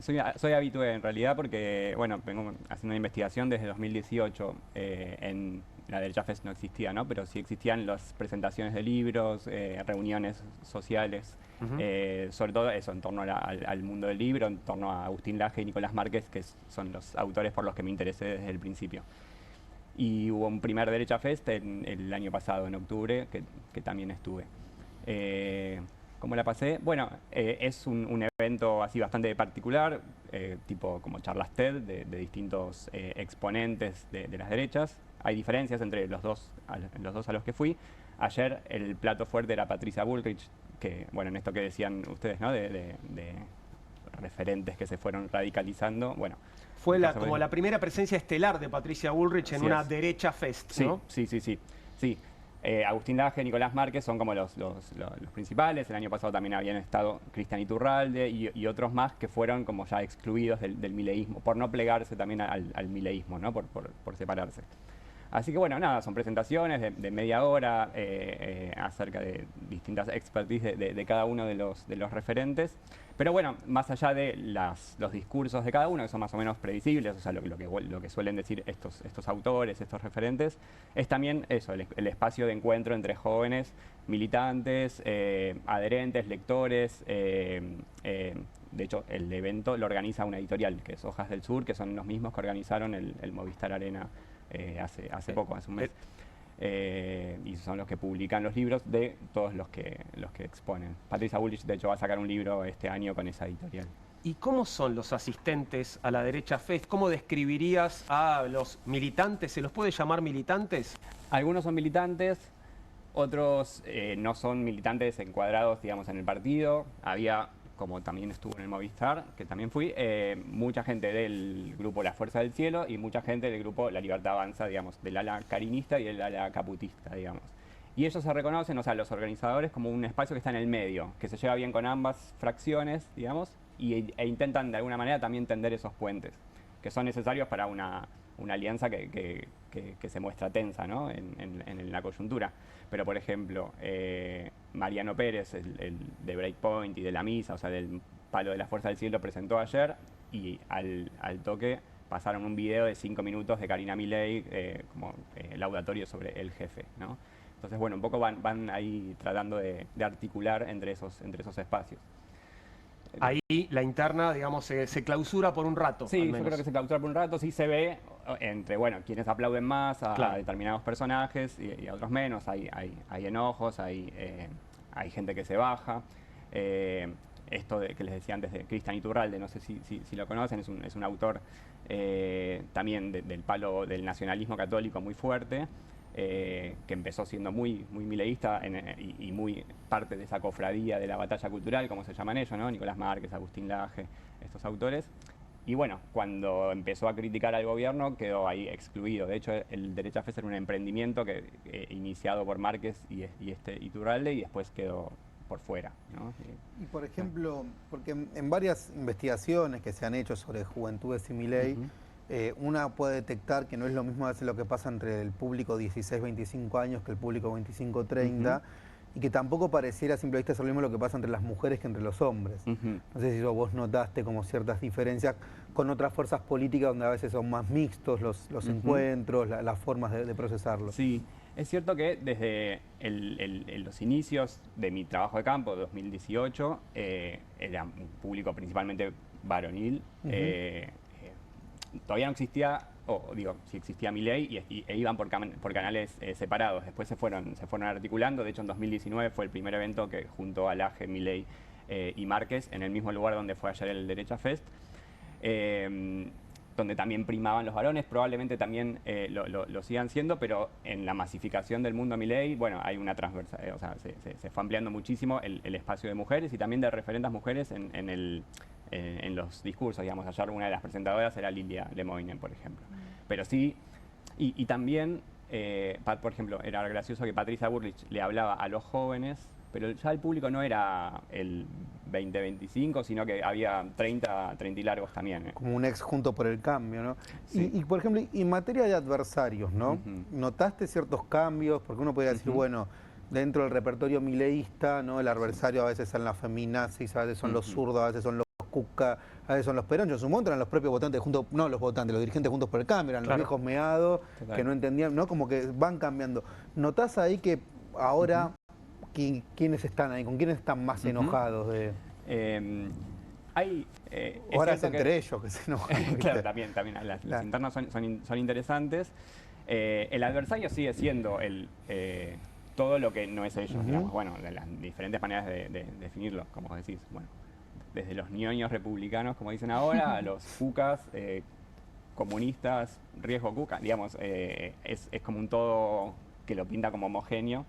habitué en realidad porque, bueno, vengo haciendo una investigación desde 2018. En la Derecha Fest no existía, ¿no? Pero sí existían las presentaciones de libros, reuniones sociales. Sobre todo eso, en torno al mundo del libro, en torno a Agustín Laje y Nicolás Márquez, que son los autores por los que me interesé desde el principio. Y hubo un primer Derecha Fest el año pasado, en octubre, que también estuve. ¿Cómo la pasé? Bueno, es un evento así bastante particular, tipo como charlas TED de distintos exponentes de las derechas. Hay diferencias entre los dos a los que fui. Ayer el plato fuerte era Patricia Bullrich, que, bueno, en esto que decían ustedes, ¿no? De referentes que se fueron radicalizando, bueno. Fue como la primera presencia estelar de Patricia Bullrich en una Derecha Fest, ¿no? Sí. Agustín Laje, Nicolás Márquez son como los principales. El año pasado también habían estado Cristian Iturralde y otros más que fueron como ya excluidos del mileísmo, por no plegarse también al mileísmo, ¿no? Por separarse. Así que bueno, nada, son presentaciones de media hora acerca de distintas expertise de cada uno de los referentes. Pero bueno, más allá de los discursos de cada uno, que son más o menos previsibles, o sea, lo que suelen decir estos autores, estos referentes, es también eso, el espacio de encuentro entre jóvenes, militantes, adherentes, lectores. De hecho, el evento lo organiza una editorial, que es Hojas del Sur, que son los mismos que organizaron el Movistar Arena hace poco, hace un mes. Y son los que publican los libros de todos los que exponen. Patricia Bullrich, de hecho, va a sacar un libro este año con esa editorial. ¿Y cómo son los asistentes a la Derecha Fest? ¿Cómo describirías a los militantes? ¿Se los puede llamar militantes? Algunos son militantes, otros no son militantes encuadrados, digamos, en el partido. Había, como también estuvo en el Movistar, que también fui, mucha gente del grupo La Fuerza del Cielo y mucha gente del grupo La Libertad Avanza, digamos, del ala carinista y del ala caputista, digamos. Y ellos se reconocen, o sea, los organizadores, como un espacio que está en el medio, que se lleva bien con ambas fracciones, digamos, e intentan de alguna manera también tender esos puentes, que son necesarios para una alianza que se muestra tensa, ¿no? en la coyuntura. Pero, por ejemplo, Mariano Pérez, el de Breakpoint y de La Misa, o sea, del palo de La Fuerza del Cielo, presentó ayer y al toque pasaron un video de 5 minutos de Karina Milei como laudatorio sobre el jefe, ¿no? Entonces, bueno, un poco van ahí tratando de articular entre esos espacios. Ahí la interna, digamos, se clausura por un rato. Sí, yo creo que se clausura por un rato. Sí se ve, entre, bueno, quienes aplauden más a Claro. determinados personajes y a otros menos, hay enojos, hay gente que se baja. Esto que les decía antes de Cristian Iturralde, no sé si lo conocen, es un autor también del palo del nacionalismo católico muy fuerte, que empezó siendo muy mileísta y muy parte de esa cofradía de la batalla cultural, como se llaman ellos, ¿no? Nicolás Márquez, Agustín Laje, estos autores. Y bueno, cuando empezó a criticar al gobierno quedó ahí excluido. De hecho, el Derecha Fest era un emprendimiento iniciado por Márquez y Iturralde, y después quedó por fuera, ¿no? Y por ejemplo, porque en varias investigaciones que se han hecho sobre juventudes y Milei, una puede detectar que no es lo mismo a veces lo que pasa entre el público 16-25 años que el público 25-30, y que tampoco pareciera a simple vista ser lo mismo lo que pasa entre las mujeres que entre los hombres. No sé si vos notaste como ciertas diferencias con otras fuerzas políticas donde a veces son más mixtos los encuentros, las formas de procesarlo. Sí, es cierto que desde los inicios de mi trabajo de campo, 2018, era un público principalmente varonil. Todavía no existía, o digo, sí existía Milei e iban por canales separados. Después se fueron articulando. De hecho, en 2019 fue el primer evento que juntó a Laje, Milei y Márquez en el mismo lugar donde fue ayer el Derecha Fest, donde también primaban los varones. Probablemente también lo sigan siendo, pero en la masificación del mundo Milei, bueno, hay una transversal, o sea, se fue ampliando muchísimo el espacio de mujeres y también de referendas mujeres en los discursos. Digamos, ayer una de las presentadoras era Lilia Lemoine, por ejemplo. Pero sí, y también, por ejemplo, era gracioso que Patricia Bullrich le hablaba a los jóvenes, pero ya el público no era el 20-25, sino que había 30 y largos también. Como un ex junto por el cambio, ¿no? Sí. Y por ejemplo, en materia de adversarios, ¿no? ¿Notaste ciertos cambios? Porque uno podría decir, bueno, dentro del repertorio mileísta, ¿no? El adversario a veces son las feminazis, a veces son los zurdos, a veces son los cuca, a veces son los peronchos. En su momento eran los propios votantes juntos, no los votantes, los dirigentes juntos por el cambio, eran los viejos meados, que no entendían, ¿no? Como que van cambiando. ¿Notás ahí que ahora quiénes están ahí, con quiénes están más enojados? Ahora es entre ellos que se enojan. Claro, también las internas son interesantes. El adversario sigue siendo todo lo que no es ellos, digamos. Bueno, de las diferentes maneras de definirlo, como decís. Bueno, desde los ñoños republicanos, como dicen ahora, a los cucas, comunistas, riesgo cuca, digamos, es como un todo que lo pinta como homogéneo.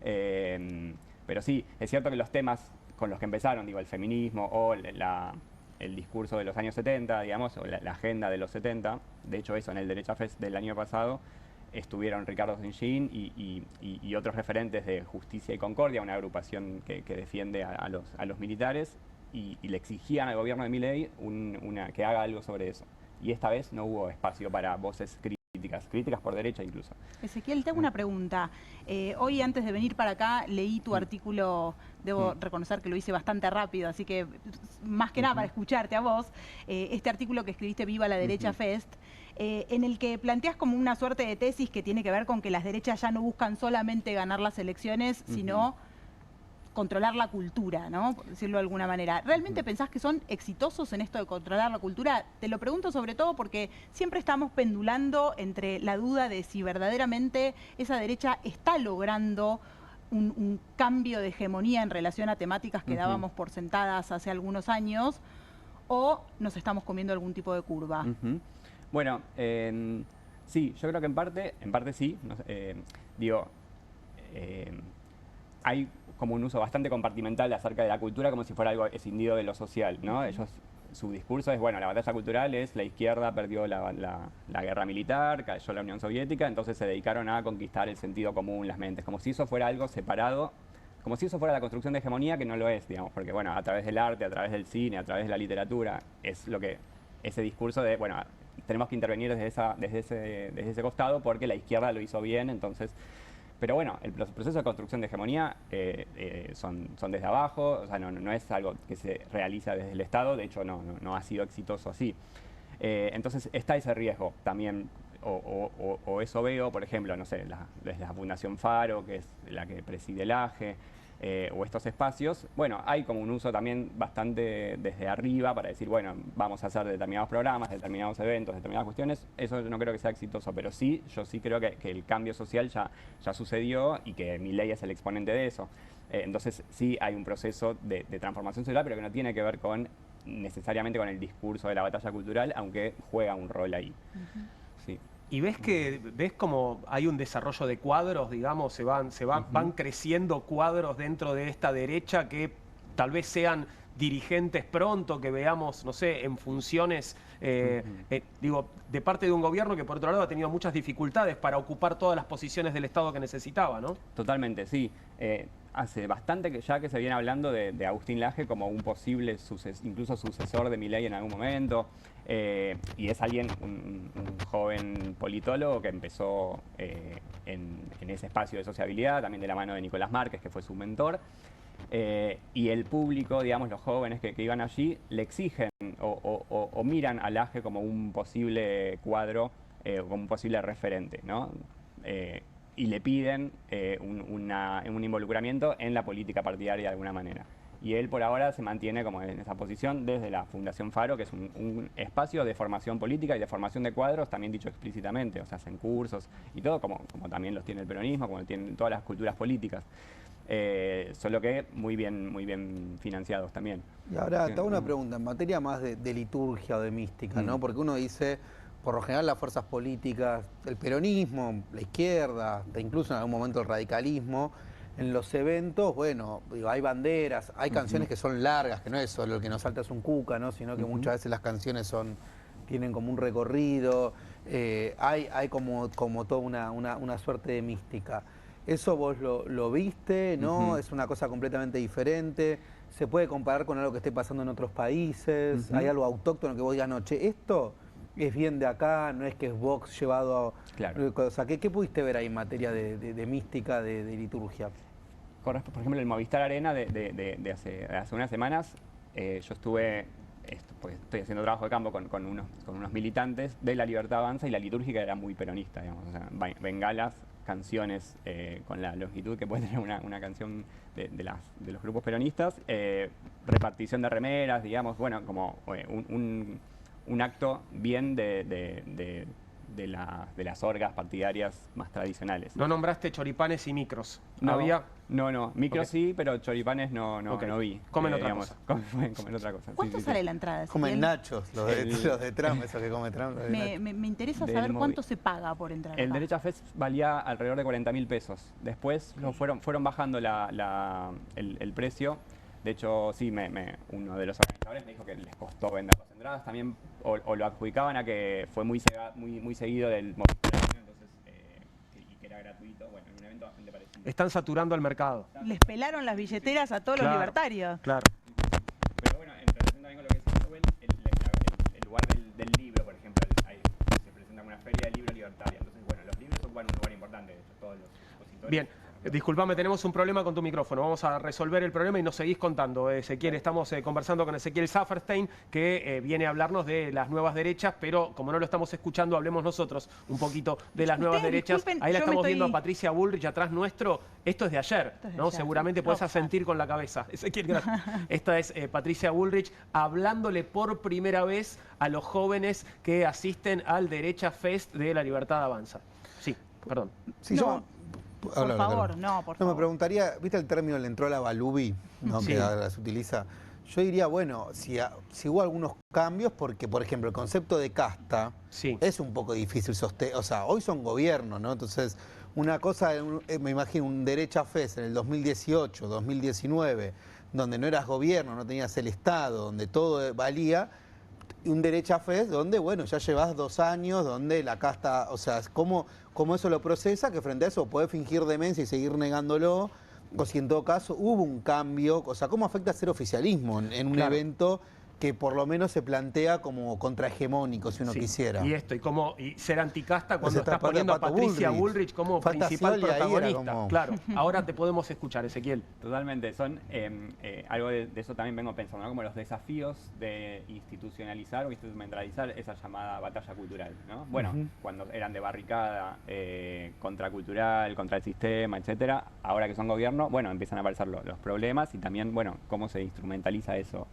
Pero sí, es cierto que los temas con los que empezaron, digo, el feminismo o el discurso de los años 70, digamos, o la agenda de los 70, de hecho eso en el Derecha Fest del año pasado, estuvieron Ricardo Senjín y otros referentes de Justicia y Concordia, una agrupación que defiende a los militares, y le exigían al gobierno de Milei que haga algo sobre eso. Y esta vez no hubo espacio para voces críticas por derecha incluso. Ezequiel, te hago una pregunta. Hoy, antes de venir para acá, leí tu artículo, debo reconocer que lo hice bastante rápido, así que más que nada para escucharte a vos, este artículo que escribiste, Viva la Derecha Fest, en el que planteas como una suerte de tesis que tiene que ver con que las derechas ya no buscan solamente ganar las elecciones, sino controlar la cultura, ¿no? Por decirlo de alguna manera. ¿Realmente pensás que son exitosos en esto de controlar la cultura? Te lo pregunto sobre todo porque siempre estamos pendulando entre la duda de si verdaderamente esa derecha está logrando un cambio de hegemonía en relación a temáticas que dábamos por sentadas hace algunos años, o nos estamos comiendo algún tipo de curva. Bueno, sí, yo creo que en parte sí. No sé, hay como un uso bastante compartimental acerca de la cultura como si fuera algo escindido de lo social, ¿no? Su discurso es, bueno, la batalla cultural es la izquierda perdió la guerra militar, cayó la Unión Soviética, entonces se dedicaron a conquistar el sentido común, las mentes, como si eso fuera algo separado, como si eso fuera la construcción de hegemonía, que no lo es, digamos, porque, bueno, a través del arte, a través del cine, a través de la literatura, es lo que, ese discurso de, bueno, tenemos que intervenir desde ese costado porque la izquierda lo hizo bien, entonces... Pero bueno, los procesos de construcción de hegemonía son desde abajo, o sea, no es algo que se realiza desde el Estado, de hecho no ha sido exitoso así. Entonces está ese riesgo también, o eso veo, por ejemplo, no sé, desde la Fundación Faro, que es la que preside el AGE, o estos espacios, bueno, hay como un uso también bastante desde arriba para decir, bueno, vamos a hacer determinados programas, determinados eventos, determinadas cuestiones. Eso no creo que sea exitoso, pero sí, yo sí creo que el cambio social ya sucedió y que Milei es el exponente de eso. Entonces sí hay un proceso de transformación social, pero que no tiene que ver necesariamente con el discurso de la batalla cultural, aunque juega un rol ahí. Sí. ¿Y ves como hay un desarrollo de cuadros, digamos, van creciendo cuadros dentro de esta derecha que tal vez sean dirigentes pronto, que veamos, no sé, en funciones, digo, de parte de un gobierno que por otro lado ha tenido muchas dificultades para ocupar todas las posiciones del Estado que necesitaba, ¿no? Totalmente, sí. Hace bastante que se viene hablando de Agustín Laje como un posible incluso sucesor de Milei en algún momento. Y es alguien, un joven politólogo que empezó en ese espacio de sociabilidad, también de la mano de Nicolás Márquez, que fue su mentor. Y el público, digamos, los jóvenes que iban allí, le exigen o miran a Laje como un posible cuadro, como un posible referente, ¿no? Y le piden un involucramiento en la política partidaria de alguna manera. Y él por ahora se mantiene como en esa posición desde la Fundación Faro, que es un espacio de formación política y de formación de cuadros, también dicho explícitamente, o sea, hacen cursos y todo, como también los tiene el peronismo, como tienen todas las culturas políticas. Solo que muy bien financiados también. Y ahora te hago una pregunta, en materia más de liturgia o de mística, ¿no? Porque uno dice, por lo general las fuerzas políticas, el peronismo, la izquierda, e incluso en algún momento el radicalismo, en los eventos, bueno, digo, hay banderas, hay canciones que son largas, que no es solo el que nos salta es un cuca, ¿no? Sino que muchas veces las canciones tienen como un recorrido, hay como toda una suerte de mística. ¿Eso vos lo viste, no? ¿Es una cosa completamente diferente? ¿Se puede comparar con algo que esté pasando en otros países? ¿Hay algo autóctono que vos digas, no, che, esto es bien de acá, no es que es Vox llevado a... Claro. O sea, ¿qué pudiste ver ahí en materia de mística, de liturgia? Por ejemplo, en el Movistar Arena de hace unas semanas, yo estuve, porque estoy haciendo trabajo de campo con unos militantes de La Libertad Avanza, y la litúrgica era muy peronista, digamos, o sea, bengalas, canciones con la longitud que puede tener una canción de los grupos peronistas, repartición de remeras, digamos, bueno, como un acto bien de las orgas partidarias más tradicionales. No nombraste choripanes y micros. No, ¿Había? No. Micros sí, pero choripanes no vi. Comen otra cosa. Comen otra cosa. ¿Cuánto sale la entrada? Comen nachos, los de Trump, esos que come Trump. Me interesa saber cuánto se paga por entrar. El Derecha Fest valía alrededor de 40.000 pesos. Después fueron bajando el precio. De hecho, sí, uno de los organizadores me dijo que les costó vender las entradas también, o lo adjudicaban a que fue muy seguido del Movistar, entonces, y que era gratuito, bueno, en un evento bastante parecido. Están saturando el mercado. Les pelaron las billeteras a todos los libertarios. Claro. Pero bueno, en relación también con lo que decía Joel, el lugar del libro, por ejemplo, se presenta una feria de libro libertaria. Entonces, bueno, los libros ocupan un lugar importante, de hecho, todos los expositores. Bien. Disculpame, tenemos un problema con tu micrófono. Vamos a resolver el problema y nos seguís contando, Ezequiel. Estamos conversando con Ezequiel Saferstein, que viene a hablarnos de las nuevas derechas, pero como no lo estamos escuchando, hablemos nosotros un poquito de las nuevas derechas. Ahí la estamos viendo a Patricia Bullrich atrás nuestro. Esto es de ayer, ¿no? Seguramente podés asentir con la cabeza. Ezequiel, gracias. Esta es Patricia Bullrich hablándole por primera vez a los jóvenes que asisten al Derecha Fest de La Libertad Avanza. Sí, perdón. Sí, no. Por favor. No, me preguntaría, ¿viste el término le entró la balubi? ¿No? Sí. Que ahora se utiliza. Yo diría, bueno, si hubo algunos cambios, porque, por ejemplo, el concepto de casta es un poco difícil sostener. O sea, hoy son gobiernos, ¿no? Entonces, una cosa, me imagino, un Derecha Fest en el 2018, 2019, donde no eras gobierno, no tenías el Estado, donde todo valía, y un Derecha Fest donde, bueno, ya llevas 2 años, donde la casta, o sea, ¿cómo eso lo procesa? Que frente a eso podés fingir demencia y seguir negándolo, o si en todo caso hubo un cambio, o sea, ¿cómo afecta ser oficialismo en un evento que por lo menos se plantea como contrahegemónico, si uno Sí, quisiera. Y ser anticasta Pues cuando está estás poniendo a Pato Patricia Bullrich. Bullrich como Falta principal Scioli ahí, era protagonista. como- Claro, ahora te podemos escuchar, Ezequiel. Totalmente, son algo de eso también vengo pensando, ¿no? Como los desafíos de institucionalizar o instrumentalizar esa llamada batalla cultural, ¿no? Bueno, cuando eran de barricada, contracultural, contra el sistema, etcétera, ahora que son gobierno, bueno, empiezan a aparecer los problemas y también, bueno, cómo se instrumentaliza eso,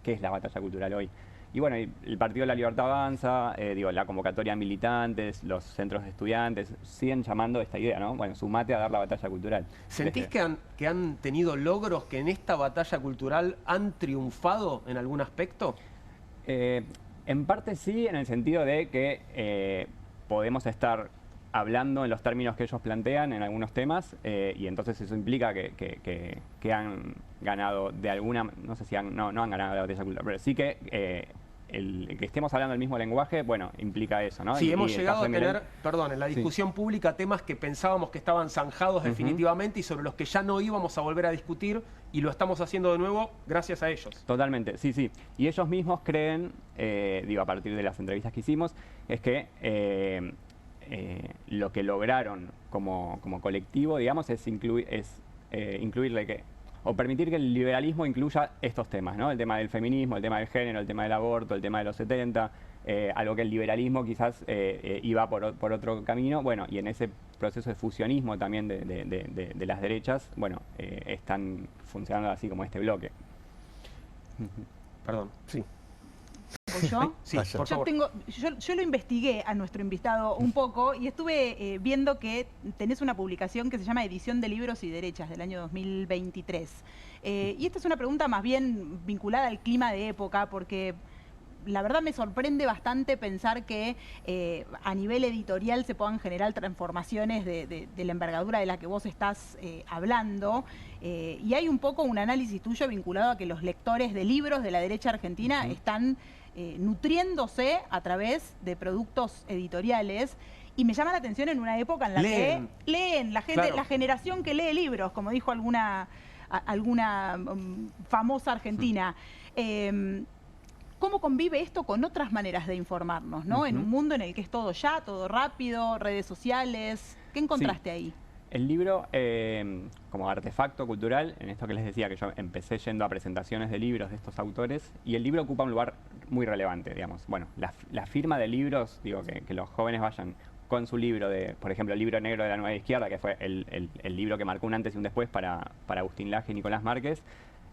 qué es la batalla cultural hoy. Y bueno, el Partido de la Libertad Avanza, la convocatoria a militantes, los centros de estudiantes, siguen llamando esta idea, ¿no? Bueno, sumate a dar la batalla cultural. ¿Sentís que han tenido logros, que en esta batalla cultural han triunfado en algún aspecto? En parte sí, en el sentido de que podemos estar hablando en los términos que ellos plantean en algunos temas, y entonces eso implica que han ganado de alguna... No sé si no han ganado la batalla cultural, pero sí que... el que estemos hablando el mismo lenguaje, bueno, implica eso, ¿no? Sí, hemos el llegado caso a de tener, Milei- perdón, en la discusión pública temas que pensábamos que estaban zanjados definitivamente y sobre los que ya no íbamos a volver a discutir, y lo estamos haciendo de nuevo gracias a ellos. Totalmente, sí, sí. Y ellos mismos creen, a partir de las entrevistas que hicimos, es que lo que lograron como colectivo, digamos, es incluirle o permitir que el liberalismo incluya estos temas, ¿no? El tema del feminismo, el tema del género, el tema del aborto, el tema de los 70, algo que el liberalismo quizás iba por otro camino. Bueno, y en ese proceso de fusionismo también de las derechas, bueno, están funcionando así como este bloque. Perdón, sí. ¿O yo? Sí, Vaya. por Yo, favor. yo lo investigué a nuestro invitado un poco y estuve viendo que tenés una publicación que se llama Edición de Libros y Derechas del año 2023. Y esta es una pregunta más bien vinculada al clima de época, porque la verdad me sorprende bastante pensar que a nivel editorial se puedan generar transformaciones de la envergadura de la que vos estás hablando. Y hay un poco un análisis tuyo vinculado a que los lectores de libros de la derecha argentina están nutriéndose a través de productos editoriales. Y me llama la atención en una época en la Leen. que leen, la gente, Claro. la generación que lee libros, como dijo alguna famosa argentina. ¿Cómo convive esto con otras maneras de informarnos, ¿no? En un mundo en el que es todo ya, todo rápido, redes sociales. ¿Qué encontraste ahí? El libro, como artefacto cultural, en esto que les decía, que yo empecé yendo a presentaciones de libros de estos autores, y el libro ocupa un lugar muy relevante, digamos. Bueno, la firma de libros, digo, que los jóvenes vayan con su libro por ejemplo, el libro negro de la Nueva Izquierda, que fue el libro que marcó un antes y un después para Agustín Laje y Nicolás Márquez,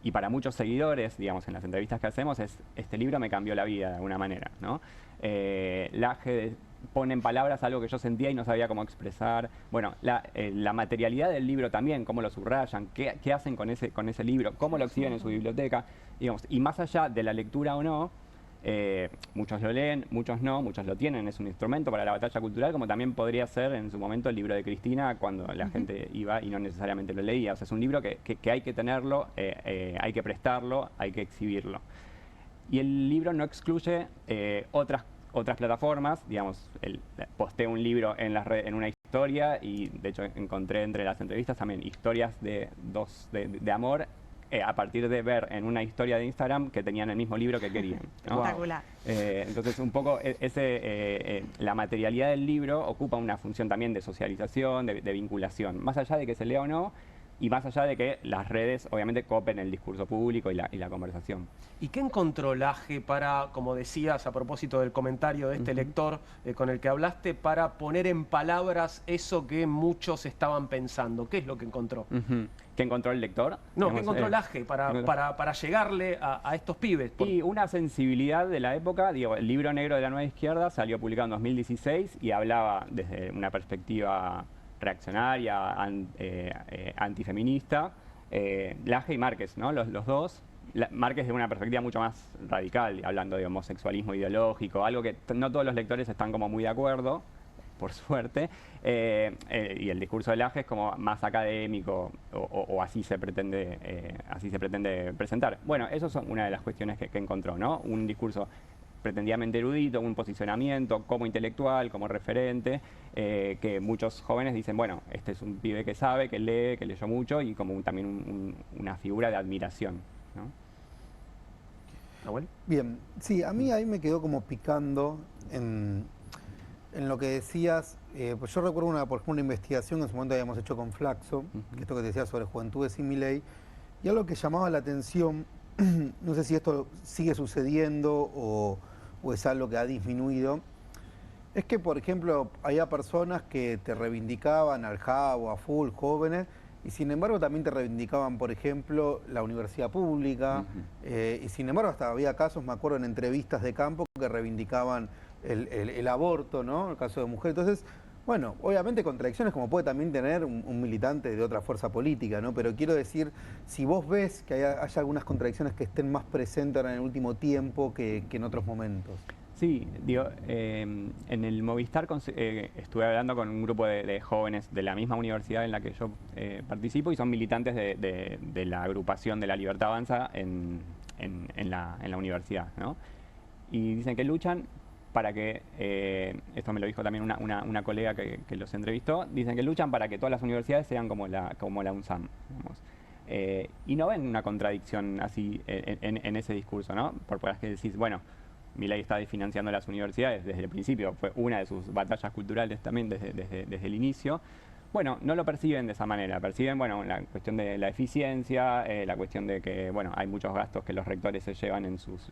y para muchos seguidores, digamos, en las entrevistas que hacemos, este libro me cambió la vida de alguna manera, ¿no? Laje pone en palabras algo que yo sentía y no sabía cómo expresar. Bueno, la materialidad del libro también, cómo lo subrayan, qué hacen con ese libro, cómo lo exhiben en su biblioteca, digamos, y más allá de la lectura o no, muchos lo leen, muchos no, muchos lo tienen, es un instrumento para la batalla cultural, como también podría ser en su momento el libro de Cristina, cuando la gente iba y no necesariamente lo leía. O sea, es un libro que hay que tenerlo, hay que prestarlo, hay que exhibirlo. Y el libro no excluye otras plataformas, digamos, posté un libro en las redes, en una historia, y de hecho encontré entre las entrevistas también historias de amor, a partir de ver en una historia de Instagram que tenían el mismo libro que querían, ¿no? Espectacular. Entonces, un poco la materialidad del libro ocupa una función también de socialización, de vinculación, más allá de que se lea o no, y más allá de que las redes obviamente copen el discurso público y la conversación. ¿Y qué encontró Laje para, como decías a propósito del comentario de este lector con el que hablaste, para poner en palabras eso que muchos estaban pensando? ¿Qué es lo que encontró? ¿Qué encontró el lector? No, Digamos, ¿qué encontró Laje para llegarle a estos pibes? Y una sensibilidad de la época, digo, el libro negro de la Nueva Izquierda salió publicado en 2016 y hablaba desde una perspectiva reaccionaria, antifeminista, Laje y Márquez, ¿no? Los dos. Márquez de una perspectiva mucho más radical, hablando de homosexualismo ideológico, algo que no todos los lectores están como muy de acuerdo, por suerte, y el discurso de Laje es como más académico, o así se pretende presentar. Bueno, eso son una de las cuestiones que encontró, ¿no? Un discurso pretendidamente erudito, un posicionamiento como intelectual, como referente, que muchos jóvenes dicen, bueno, este es un pibe que sabe, que lee, que leyó mucho, y como también una figura de admiración, ¿no? Nahuel. Bien, sí, a mí ahí me quedó como picando en lo que decías. Pues yo recuerdo, por ejemplo, una investigación que en su momento habíamos hecho con Flaxo, que esto que te decía sobre juventudes y Milei, y algo que llamaba la atención, no sé si esto sigue sucediendo o es algo que ha disminuido, es que, por ejemplo, había personas que te reivindicaban al JAB, a Full, jóvenes, y sin embargo también te reivindicaban, por ejemplo, la universidad pública, y sin embargo hasta había casos, me acuerdo, en entrevistas de campo que reivindicaban el aborto, ¿no? El caso de mujer. Entonces, bueno, obviamente contradicciones como puede también tener un militante de otra fuerza política, ¿no? Pero quiero decir, si vos ves que haya algunas contradicciones que estén más presentes ahora en el último tiempo que en otros momentos. Sí, digo, en el Movistar estuve hablando con un grupo de jóvenes de la misma universidad en la que yo participo y son militantes de la agrupación de la Libertad Avanza en la universidad, ¿no? Y dicen que luchan para que, esto me lo dijo también una colega que los entrevistó, dicen que luchan para que todas las universidades sean como la UNSAM, digamos. Y no ven una contradicción así en ese discurso, ¿no? Por que decís, bueno, Milei está financiando las universidades desde el principio, fue una de sus batallas culturales también desde el inicio. Bueno, no lo perciben de esa manera, perciben, bueno, la cuestión de la eficiencia, la cuestión de que, bueno, hay muchos gastos que los rectores se llevan en sus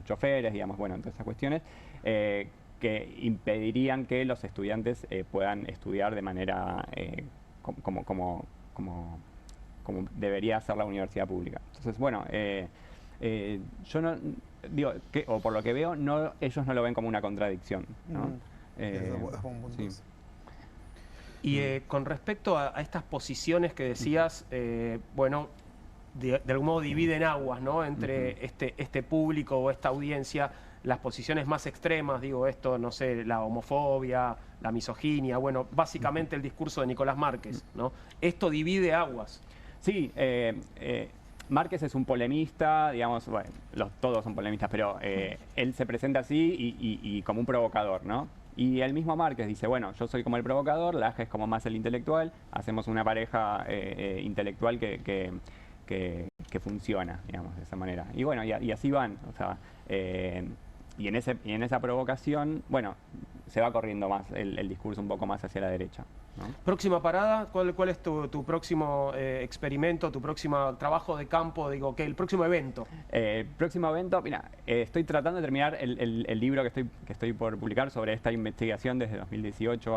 choferes, digamos, bueno, en todas esas cuestiones, que impedirían que los estudiantes puedan estudiar de manera como debería ser la universidad pública. Entonces, bueno, yo no digo, o por lo que veo, ellos no lo ven como una contradicción, ¿no? Sí. Y con respecto a estas posiciones que decías, bueno, de algún modo dividen aguas, ¿no? Entre este público o esta audiencia, las posiciones más extremas, digo esto, no sé, la homofobia, la misoginia, bueno, básicamente el discurso de Nicolás Márquez, ¿no? Esto divide aguas. Sí, Márquez es un polemista, digamos, bueno, todos son polemistas, pero él se presenta así y como un provocador, ¿no? Y el mismo Márquez dice, bueno, yo soy como el provocador, Laje es como más el intelectual, hacemos una pareja intelectual que funciona, digamos, de esa manera. Y bueno, y así van, o sea, y en esa provocación, bueno, se va corriendo más el discurso un poco más hacia la derecha, ¿no? Próxima parada, ¿cuál es tu próximo experimento, tu próximo trabajo de campo, digo, ¿qué? El próximo evento? El próximo evento, mira, estoy tratando de terminar el libro que estoy por publicar sobre esta investigación desde 2018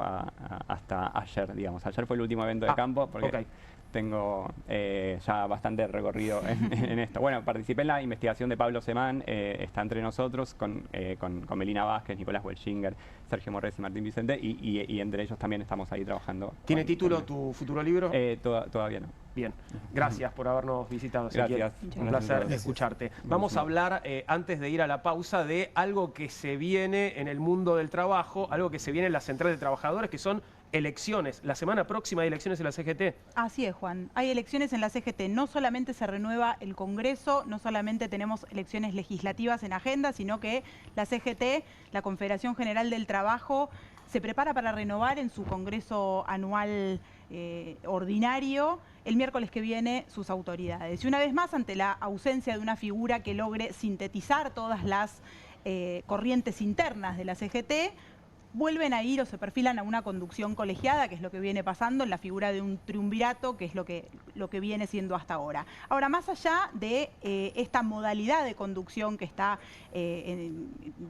hasta ayer, digamos. Ayer fue el último evento de campo porque tengo ya bastante recorrido en esto. Bueno, participé en la investigación de Pablo Semán, está entre nosotros, con Melina Vázquez, Nicolás Welchinger, Sergio Morrés y Martín Vicente, y entre ellos también estamos ahí trabajando. ¿Tiene título tu futuro libro? Todavía no. Bien, gracias por habernos visitado. Gracias. Un placer escucharte. Vamos a hablar, antes de ir a la pausa, de algo que se viene en el mundo del trabajo, algo que se viene en la Central de Trabajadores, que son elecciones. La semana próxima hay elecciones en la CGT. Así es, Juan. Hay elecciones en la CGT. No solamente se renueva el Congreso, no solamente tenemos elecciones legislativas en agenda, sino que la CGT, la Confederación General del Trabajo, se prepara para renovar en su Congreso anual ordinario el miércoles que viene sus autoridades. Y una vez más, ante la ausencia de una figura que logre sintetizar todas las corrientes internas de la CGT, vuelven a ir o se perfilan a una conducción colegiada, que es lo que viene pasando en la figura de un triunvirato, que es lo que viene siendo hasta ahora. Ahora, más allá de esta modalidad de conducción que está,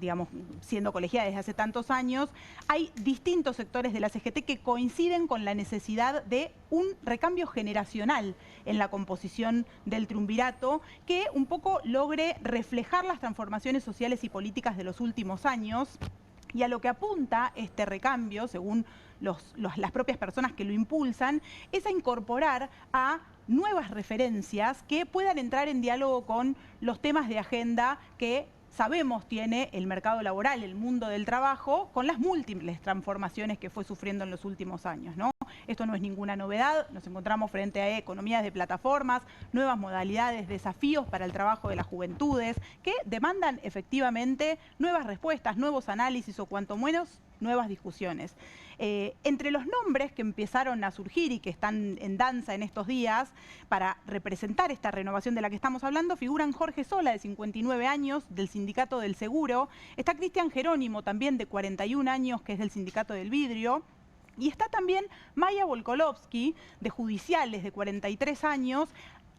digamos, siendo colegiada desde hace tantos años, hay distintos sectores de la CGT que coinciden con la necesidad de un recambio generacional en la composición del triunvirato que un poco logre reflejar las transformaciones sociales y políticas de los últimos años. Y a lo que apunta este recambio, según las propias personas que lo impulsan, es a incorporar a nuevas referencias que puedan entrar en diálogo con los temas de agenda que sabemos tiene el mercado laboral, el mundo del trabajo, con las múltiples transformaciones que fue sufriendo en los últimos años, ¿no? Esto no es ninguna novedad, nos encontramos frente a economías de plataformas, nuevas modalidades, desafíos para el trabajo de las juventudes, que demandan efectivamente nuevas respuestas, nuevos análisis o cuanto menos nuevas discusiones. Entre los nombres que empezaron a surgir y que están en danza en estos días para representar esta renovación de la que estamos hablando, figuran Jorge Sola, de 59 años, del Sindicato del Seguro. Está Cristian Jerónimo, también de 41 años, que es del Sindicato del Vidrio. Y está también Maya Volkolovsky, de Judiciales, de 43 años.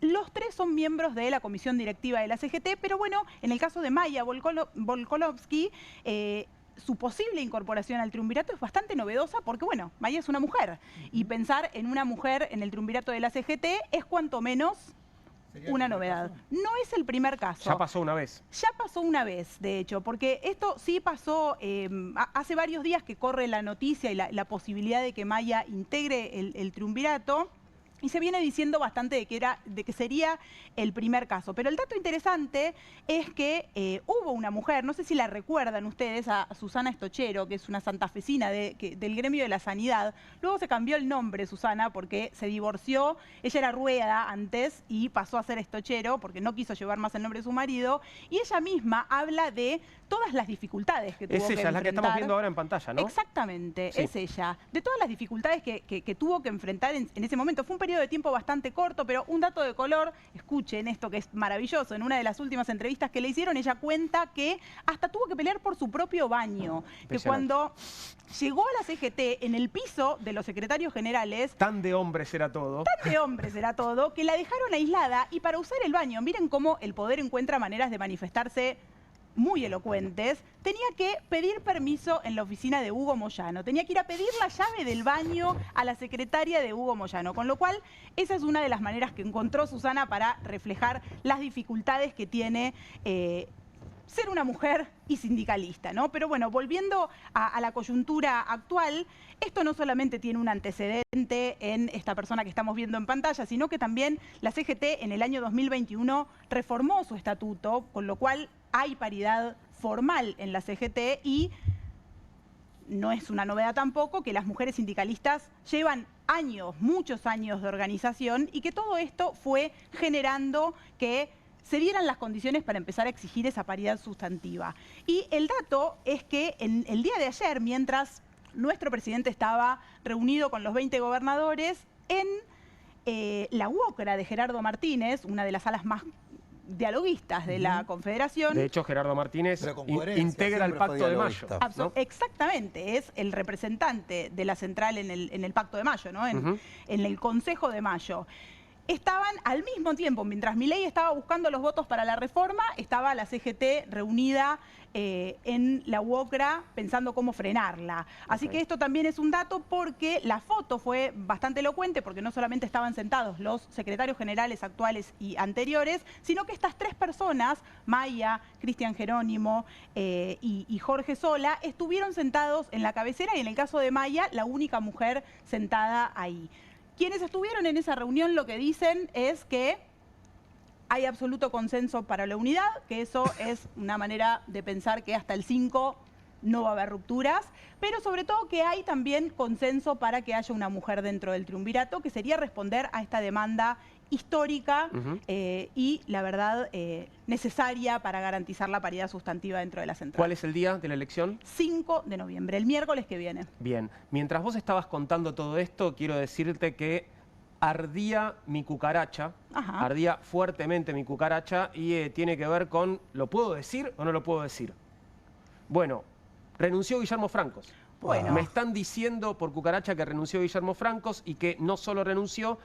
Los tres son miembros de la comisión directiva de la CGT, pero bueno, en el caso de Maya Volkolovsky, su posible incorporación al triunvirato es bastante novedosa porque, bueno, Maya es una mujer. Y pensar en una mujer en el triunvirato de la CGT es cuanto menos una novedad. No es el primer caso. Ya pasó una vez. Ya pasó una vez, de hecho, porque esto sí pasó, hace varios días que corre la noticia y la posibilidad de que Maya integre el triunvirato. Y se viene diciendo bastante de que sería el primer caso. Pero el dato interesante es que hubo una mujer, no sé si la recuerdan ustedes, a Susana Estochero, que es una santafesina del gremio de la sanidad. Luego se cambió el nombre, Susana, porque se divorció. Ella era Rueda antes y pasó a ser Estochero porque no quiso llevar más el nombre de su marido. Y ella misma habla de todas las dificultades que tuvo que enfrentar. Es ella, la que estamos viendo ahora en pantalla, ¿no? Exactamente, sí. Es ella. De todas las dificultades que tuvo que enfrentar en ese momento. Fue un periodo de tiempo bastante corto, pero un dato de color, escuchen esto que es maravilloso. En una de las últimas entrevistas que le hicieron, ella cuenta que hasta tuvo que pelear por su propio baño. Que cuando llegó a la CGT, en el piso de los secretarios generales... Tan de hombres era todo. Tan de hombres era todo, que la dejaron aislada y para usar el baño, miren cómo el poder encuentra maneras de manifestarse muy elocuentes, tenía que pedir permiso en la oficina de Hugo Moyano. Tenía que ir a pedir la llave del baño a la secretaria de Hugo Moyano. Con lo cual, esa es una de las maneras que encontró Susana para reflejar las dificultades que tiene ser una mujer y sindicalista, ¿no? Pero bueno, volviendo a la coyuntura actual, esto no solamente tiene un antecedente en esta persona que estamos viendo en pantalla, sino que también la CGT en el año 2021 reformó su estatuto, con lo cual hay paridad formal en la CGT y no es una novedad tampoco que las mujeres sindicalistas llevan años, muchos años de organización y que todo esto fue generando que se dieran las condiciones para empezar a exigir esa paridad sustantiva. Y el dato es que en el día de ayer, mientras nuestro presidente estaba reunido con los 20 gobernadores, en la UOCRA de Gerardo Martínez, una de las salas más dialoguistas de la Confederación. De hecho, Gerardo Martínez integra el Pacto de Mayo, ¿no? Exactamente, es el representante de la central en el Pacto de Mayo, ¿no? En el Consejo de Mayo. Estaban al mismo tiempo, mientras Milei estaba buscando los votos para la reforma, estaba la CGT reunida en la UOCRA pensando cómo frenarla. Así que esto también es un dato porque la foto fue bastante elocuente porque no solamente estaban sentados los secretarios generales actuales y anteriores, sino que estas tres personas, Maya, Cristian Jerónimo y Jorge Sola, estuvieron sentados en la cabecera y en el caso de Maya, la única mujer sentada ahí. Quienes estuvieron en esa reunión lo que dicen es que hay absoluto consenso para la unidad, que eso es una manera de pensar que hasta el 5 no va a haber rupturas, pero sobre todo que hay también consenso para que haya una mujer dentro del triunvirato, que sería responder a esta demanda histórica y, la verdad, necesaria para garantizar la paridad sustantiva dentro de la central. ¿Cuál es el día de la elección? 5 de noviembre, el miércoles que viene. Bien, mientras vos estabas contando todo esto, quiero decirte que ardía mi cucaracha, ardía fuertemente mi cucaracha y tiene que ver con, ¿lo puedo decir o no lo puedo decir? Bueno, renunció Guillermo Francos. Bueno. Me están diciendo por cucaracha que renunció Guillermo Francos y que no solo renunció,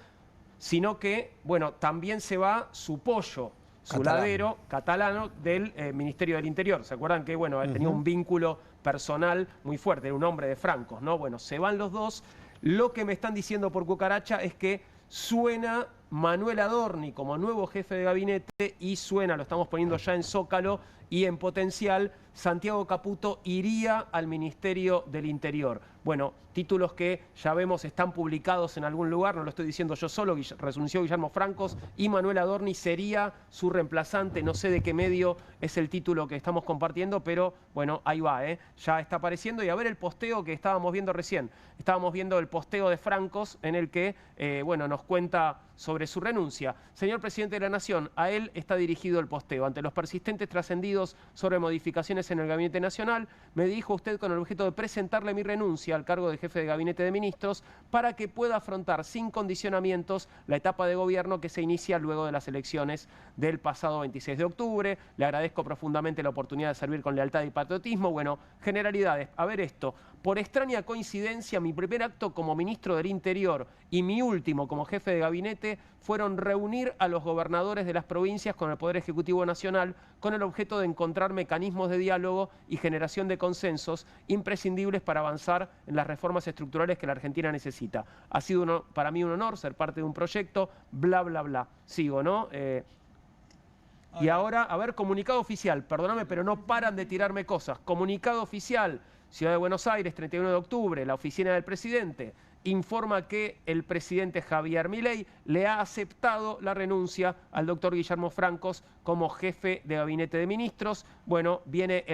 sino que, bueno, también se va su pollo, su ladero catalano del Ministerio del Interior. ¿Se acuerdan que, bueno, él tenía un vínculo personal muy fuerte, era un hombre de Francos, ¿no? Bueno, se van los dos. Lo que me están diciendo por cucaracha es que suena Manuel Adorni como nuevo jefe de gabinete y suena, lo estamos poniendo ya en Zócalo y en potencial, Santiago Caputo iría al Ministerio del Interior. Bueno, títulos que ya vemos están publicados en algún lugar, no lo estoy diciendo yo solo, renunció Guillermo Francos y Manuel Adorni sería su reemplazante, no sé de qué medio es el título que estamos compartiendo, pero bueno, ahí va, ya está apareciendo y a ver el posteo que estábamos viendo recién. Estábamos viendo el posteo de Francos en el que, bueno, nos cuenta sobre sobre su renuncia. Señor presidente de la Nación, a él está dirigido el posteo. Ante los persistentes trascendidos sobre modificaciones en el Gabinete Nacional, me dirijo a usted con el objeto de presentarle mi renuncia al cargo de jefe de Gabinete de Ministros para que pueda afrontar sin condicionamientos la etapa de gobierno que se inicia luego de las elecciones del pasado 26 de octubre. Le agradezco profundamente la oportunidad de servir con lealtad y patriotismo. Bueno, generalidades. A ver esto. Por extraña coincidencia, mi primer acto como ministro del Interior y mi último como jefe de gabinete fueron reunir a los gobernadores de las provincias con el Poder Ejecutivo Nacional con el objeto de encontrar mecanismos de diálogo y generación de consensos imprescindibles para avanzar en las reformas estructurales que la Argentina necesita. Ha sido para mí un honor ser parte de un proyecto, bla, bla, bla. Sigo, ¿no? Y ahora, a ver, comunicado oficial, perdóname, pero no paran de tirarme cosas. Comunicado oficial, Ciudad de Buenos Aires, 31 de octubre, la oficina del presidente informa que el presidente Javier Milei le ha aceptado la renuncia al doctor Guillermo Francos como jefe de gabinete de ministros. Bueno, viene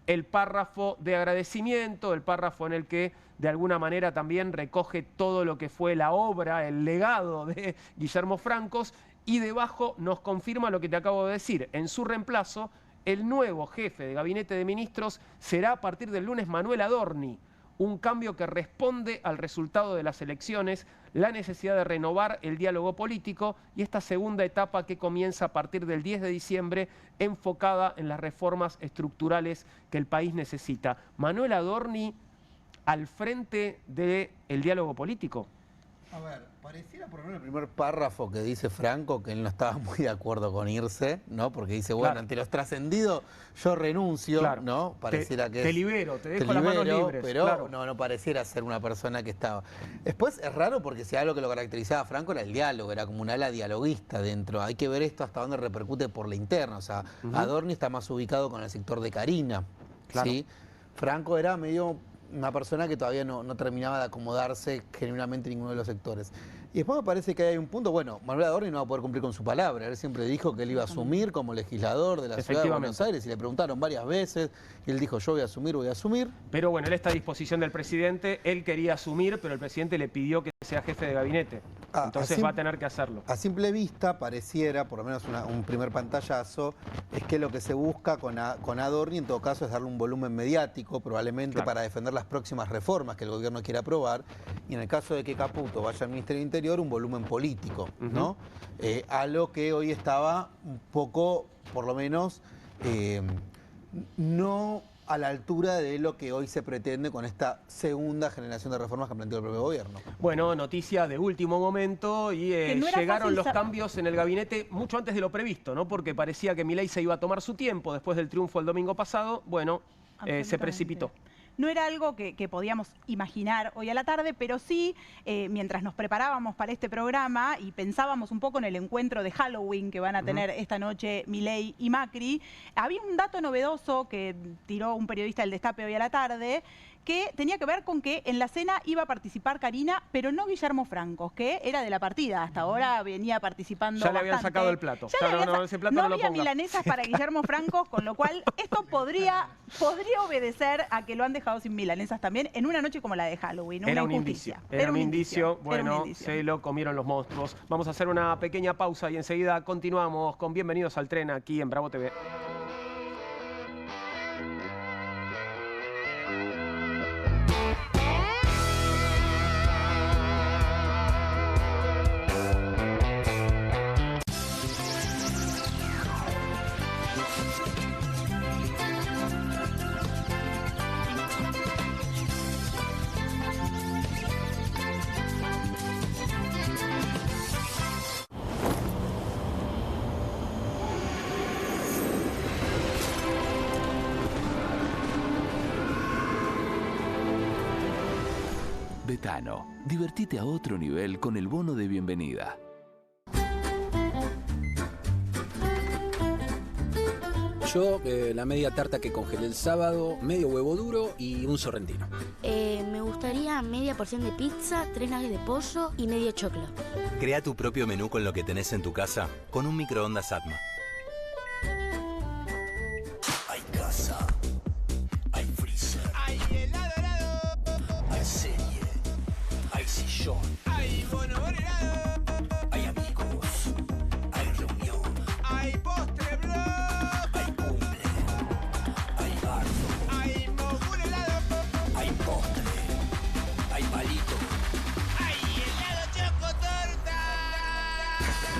el párrafo de agradecimiento, el párrafo en el que de alguna manera también recoge todo lo que fue la obra, el legado de Guillermo Francos, y debajo nos confirma lo que te acabo de decir. En su reemplazo, el nuevo jefe de gabinete de ministros será a partir del lunes Manuel Adorni, un cambio que responde al resultado de las elecciones, la necesidad de renovar el diálogo político y esta segunda etapa que comienza a partir del 10 de diciembre enfocada en las reformas estructurales que el país necesita. Manuel Adorni al frente del diálogo político. A ver, pareciera por lo menos el primer párrafo que dice Franco que él no estaba muy de acuerdo con irse, ¿no? Porque dice, bueno, Claro. ante los trascendidos yo renuncio, Claro. ¿no? Pareciera que te es- libero, te dejo te las manos libero, libres. pero claro. no pareciera ser una persona que estaba. Después es raro porque si algo que lo caracterizaba a Franco era el diálogo, era como un ala dialoguista dentro. Hay que ver esto hasta dónde repercute por la interna. O sea, Adorni está más ubicado con el sector de Carina, Claro. ¿sí? Franco era medio una persona que todavía no terminaba de acomodarse genuinamente en ninguno de los sectores. Y después me parece que hay un punto, bueno, Manuel Adorni no va a poder cumplir con su palabra. Él siempre dijo que él iba a asumir como legislador de la ciudad de Buenos Aires y le preguntaron varias veces y él dijo, yo voy a asumir. Pero bueno, él está a disposición del presidente, él quería asumir, pero el presidente le pidió que sea jefe de gabinete. Entonces va a tener que hacerlo. A simple vista pareciera, por lo menos un primer pantallazo, es que lo que se busca con Adorni en todo caso es darle un volumen mediático, probablemente Claro. para defender las próximas reformas que el gobierno quiere aprobar, y en el caso de que Caputo vaya al Ministerio del Interior, un volumen político, ¿no? A lo que hoy estaba un poco, por lo menos, no a la altura de lo que hoy se pretende con esta segunda generación de reformas que planteó el propio gobierno. Bueno, noticia de último momento y Que no era llegaron fácil los cambios en el gabinete mucho antes de lo previsto, ¿no? Porque parecía que Milei se iba a tomar su tiempo después del triunfo el domingo pasado. Bueno, se Absolutamente. precipitó. No era algo que podíamos imaginar hoy a la tarde, pero sí, mientras nos preparábamos para este programa y pensábamos un poco en el encuentro de Halloween que van a tener esta noche Milei y Macri, había un dato novedoso que tiró un periodista del Destape hoy a la tarde, que tenía que ver con que en la cena iba a participar Karina, pero no Guillermo Francos, que era de la partida. Hasta ahora venía participando Ya le habían bastante. sacado el plato. Ya Ya le habían ese plato no no lo había ponga. milanesas para Guillermo Francos, con lo cual esto podría obedecer a que lo han dejado sin milanesas también en una noche como la de Halloween. Era Una un injusticia. indicio. Era un indicio. Era un Bueno, indicio. se lo comieron los monstruos. Vamos a hacer una pequeña pausa y enseguida continuamos con Bienvenidos al Tren aquí en Bravo TV. Betano, divertite a otro nivel con el bono de bienvenida. Yo, la media tarta que congelé el sábado, medio huevo duro y un sorrentino. Me gustaría media porción de pizza, 3 nuggets de pollo y medio choclo. Crea tu propio menú con lo que tenés en tu casa con un microondas Atma. Hay casa, hay freezer, hay helado, hay serie, hay sillón, hay bono helado, hay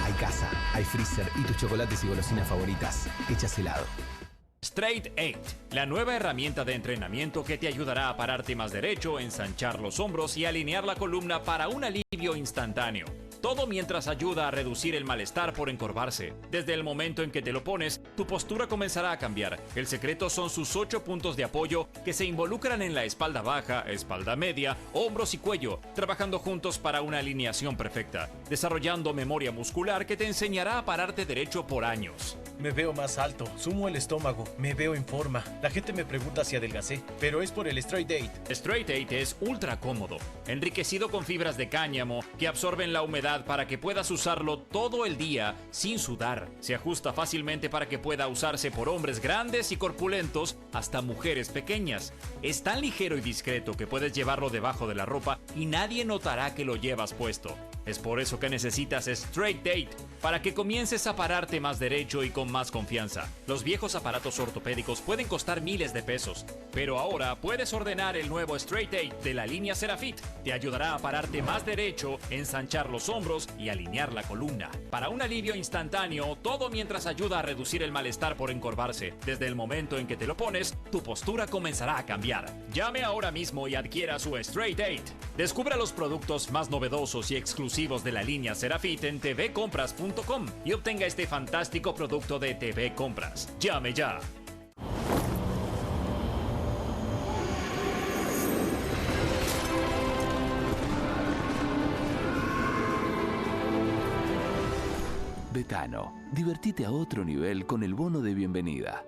Hay casa, hay freezer y tus chocolates y golosinas favoritas hechas helado. Straight 8, la nueva herramienta de entrenamiento que te ayudará a pararte más derecho, ensanchar los hombros y alinear la columna para un alivio instantáneo. Todo mientras ayuda a reducir el malestar por encorvarse. Desde el momento en que te lo pones, tu postura comenzará a cambiar. El secreto son sus 8 puntos de apoyo que se involucran en la espalda baja, espalda media, hombros y cuello, trabajando juntos para una alineación perfecta, desarrollando memoria muscular que te enseñará a pararte derecho por años. Me veo más alto, sumo el estómago, me veo en forma. La gente me pregunta si adelgacé, pero es por el Straight 8. Straight 8 es ultra cómodo, enriquecido con fibras de cáñamo que absorben la humedad para que puedas usarlo todo el día sin sudar. Se ajusta fácilmente para que pueda usarse por hombres grandes y corpulentos hasta mujeres pequeñas. Es tan ligero y discreto que puedes llevarlo debajo de la ropa y nadie notará que lo llevas puesto. Es por eso que necesitas Straight 8, para que comiences a pararte más derecho y con más confianza. Los viejos aparatos ortopédicos pueden costar miles de pesos, pero ahora puedes ordenar el nuevo Straight 8 de la línea Serafit. Te ayudará a pararte más derecho, ensanchar los hombros y alinear la columna. Para un alivio instantáneo, todo mientras ayuda a reducir el malestar por encorvarse. Desde el momento en que te lo pones, tu postura comenzará a cambiar. Llame ahora mismo y adquiera su Straight 8. Descubra los productos más novedosos y exclusivos de la línea Serafit en tvcompras.com y obtenga este fantástico producto de TV Compras. Llame ya. Betano, divertite a otro nivel con el bono de bienvenida.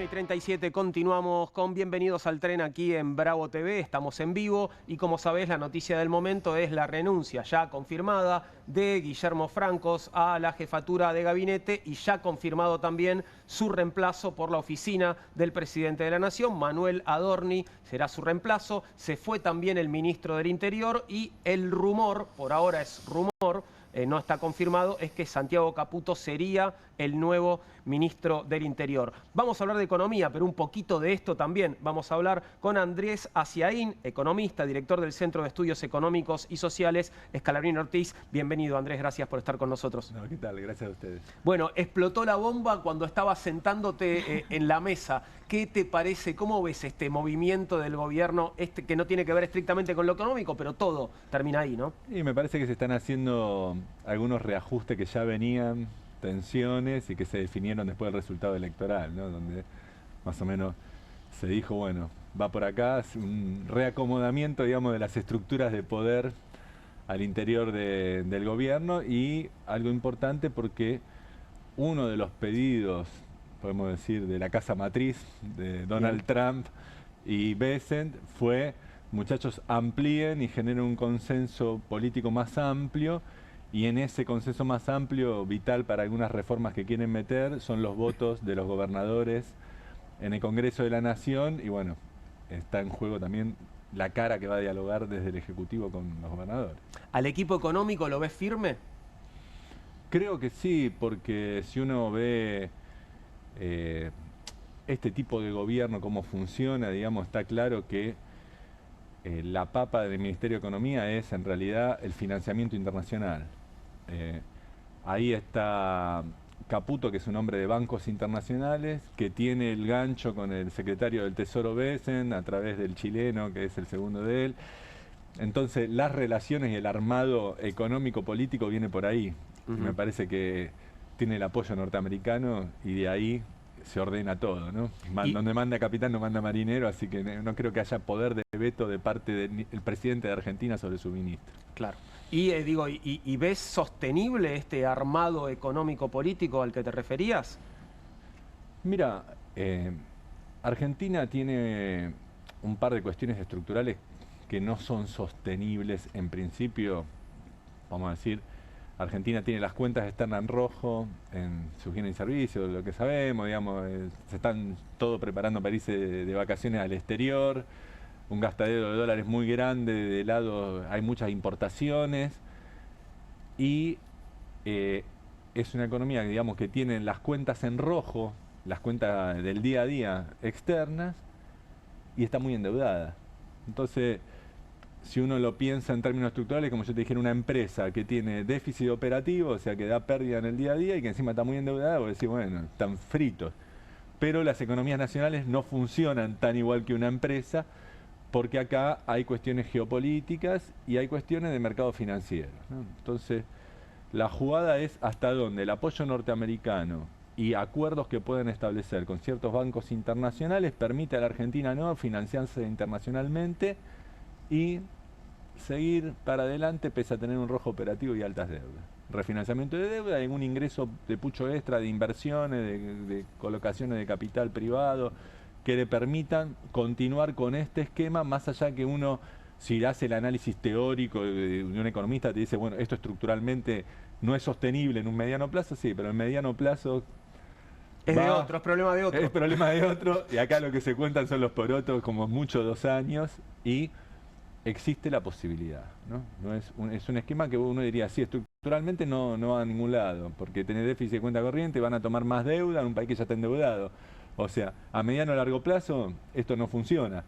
y 37, continuamos con Bienvenidos al Tren aquí en Bravo TV, estamos en vivo y como sabés la noticia del momento es la renuncia ya confirmada de Guillermo Francos a la jefatura de gabinete y ya confirmado también su reemplazo por la oficina del presidente de la Nación, Manuel Adorni será su reemplazo, se fue también el ministro del Interior y el rumor, por ahora es rumor, no está confirmado, es que Santiago Caputo sería el nuevo ministro del Interior. Vamos a hablar de economía, pero un poquito de esto también. Vamos a hablar con Andrés Aciaín, economista, director del Centro de Estudios Económicos y Sociales, Scalabrini Ortiz. Bienvenido, Andrés, gracias por estar con nosotros. No, ¿qué tal? Gracias a ustedes. Bueno, explotó la bomba cuando estabas sentándote en la mesa. ¿Qué te parece? ¿Cómo ves este movimiento del gobierno, que no tiene que ver estrictamente con lo económico, pero todo termina ahí, ¿no? Y me parece que se están haciendo algunos reajustes que ya venían, tensiones y que se definieron después del resultado electoral, ¿no? Donde más o menos se dijo, bueno, va por acá, es un reacomodamiento, digamos, de las estructuras de poder al interior del gobierno y algo importante porque uno de los pedidos, podemos decir, de la casa matriz de Donald Trump y Bessent fue, muchachos, amplíen y generen un consenso político más amplio. Y en ese consenso más amplio, vital para algunas reformas que quieren meter, son los votos de los gobernadores en el Congreso de la Nación. Y bueno, está en juego también la cara que va a dialogar desde el Ejecutivo con los gobernadores. ¿Al equipo económico lo ves firme? Creo que sí, porque si uno ve este tipo de gobierno, cómo funciona, digamos, está claro que la papa del Ministerio de Economía es en realidad el financiamiento internacional. Ahí está Caputo, que es un hombre de bancos internacionales, que tiene el gancho con el secretario del Tesoro Bessent a través del chileno, que es el segundo de él. Entonces las relaciones y el armado económico-político viene por ahí. Me parece que tiene el apoyo norteamericano y de ahí se ordena todo, ¿no? Donde manda capitán no manda marinero, así que no creo que haya poder de veto de parte del presidente de Argentina sobre su ministro. Claro. Y digo, ¿y ves sostenible este armado económico-político al que te referías? Mira, Argentina tiene un par de cuestiones estructurales que no son sostenibles en principio. Vamos a decir, Argentina tiene las cuentas externas en rojo en sus bienes y servicios, lo que sabemos, digamos, se están todos preparando para irse de vacaciones al exterior, un gastadero de dólares muy grande, de lado hay muchas importaciones y es una economía, digamos, que tiene las cuentas en rojo, las cuentas del día a día externas, y está muy endeudada. Entonces, si uno lo piensa en términos estructurales, como yo te dije, una empresa que tiene déficit operativo, o sea, que da pérdida en el día a día y que encima está muy endeudada, vos decís, bueno, están fritos. Pero las economías nacionales no funcionan tan igual que una empresa, porque acá hay cuestiones geopolíticas y hay cuestiones de mercado financiero, ¿no? Entonces, la jugada es hasta dónde el apoyo norteamericano y acuerdos que pueden establecer con ciertos bancos internacionales permite a la Argentina no financiarse internacionalmente y seguir para adelante pese a tener un rojo operativo y altas deudas. Refinanciamiento de deuda y un ingreso de pucho extra de inversiones, de colocaciones de capital privado que le permitan continuar con este esquema, más allá que uno, si hace el análisis teórico de un economista, te dice, bueno, esto estructuralmente no es sostenible en un mediano plazo, sí, pero en mediano plazo es de otro, es problema de otro. Es problema de otro, y acá lo que se cuentan son los porotos, como mucho 2 años, y existe la posibilidad, ¿no? Es un esquema que uno diría, sí, estructuralmente no va a ningún lado, porque tenés déficit de cuenta corriente, van a tomar más deuda en un país que ya está endeudado. O sea, a mediano o largo plazo esto no funciona.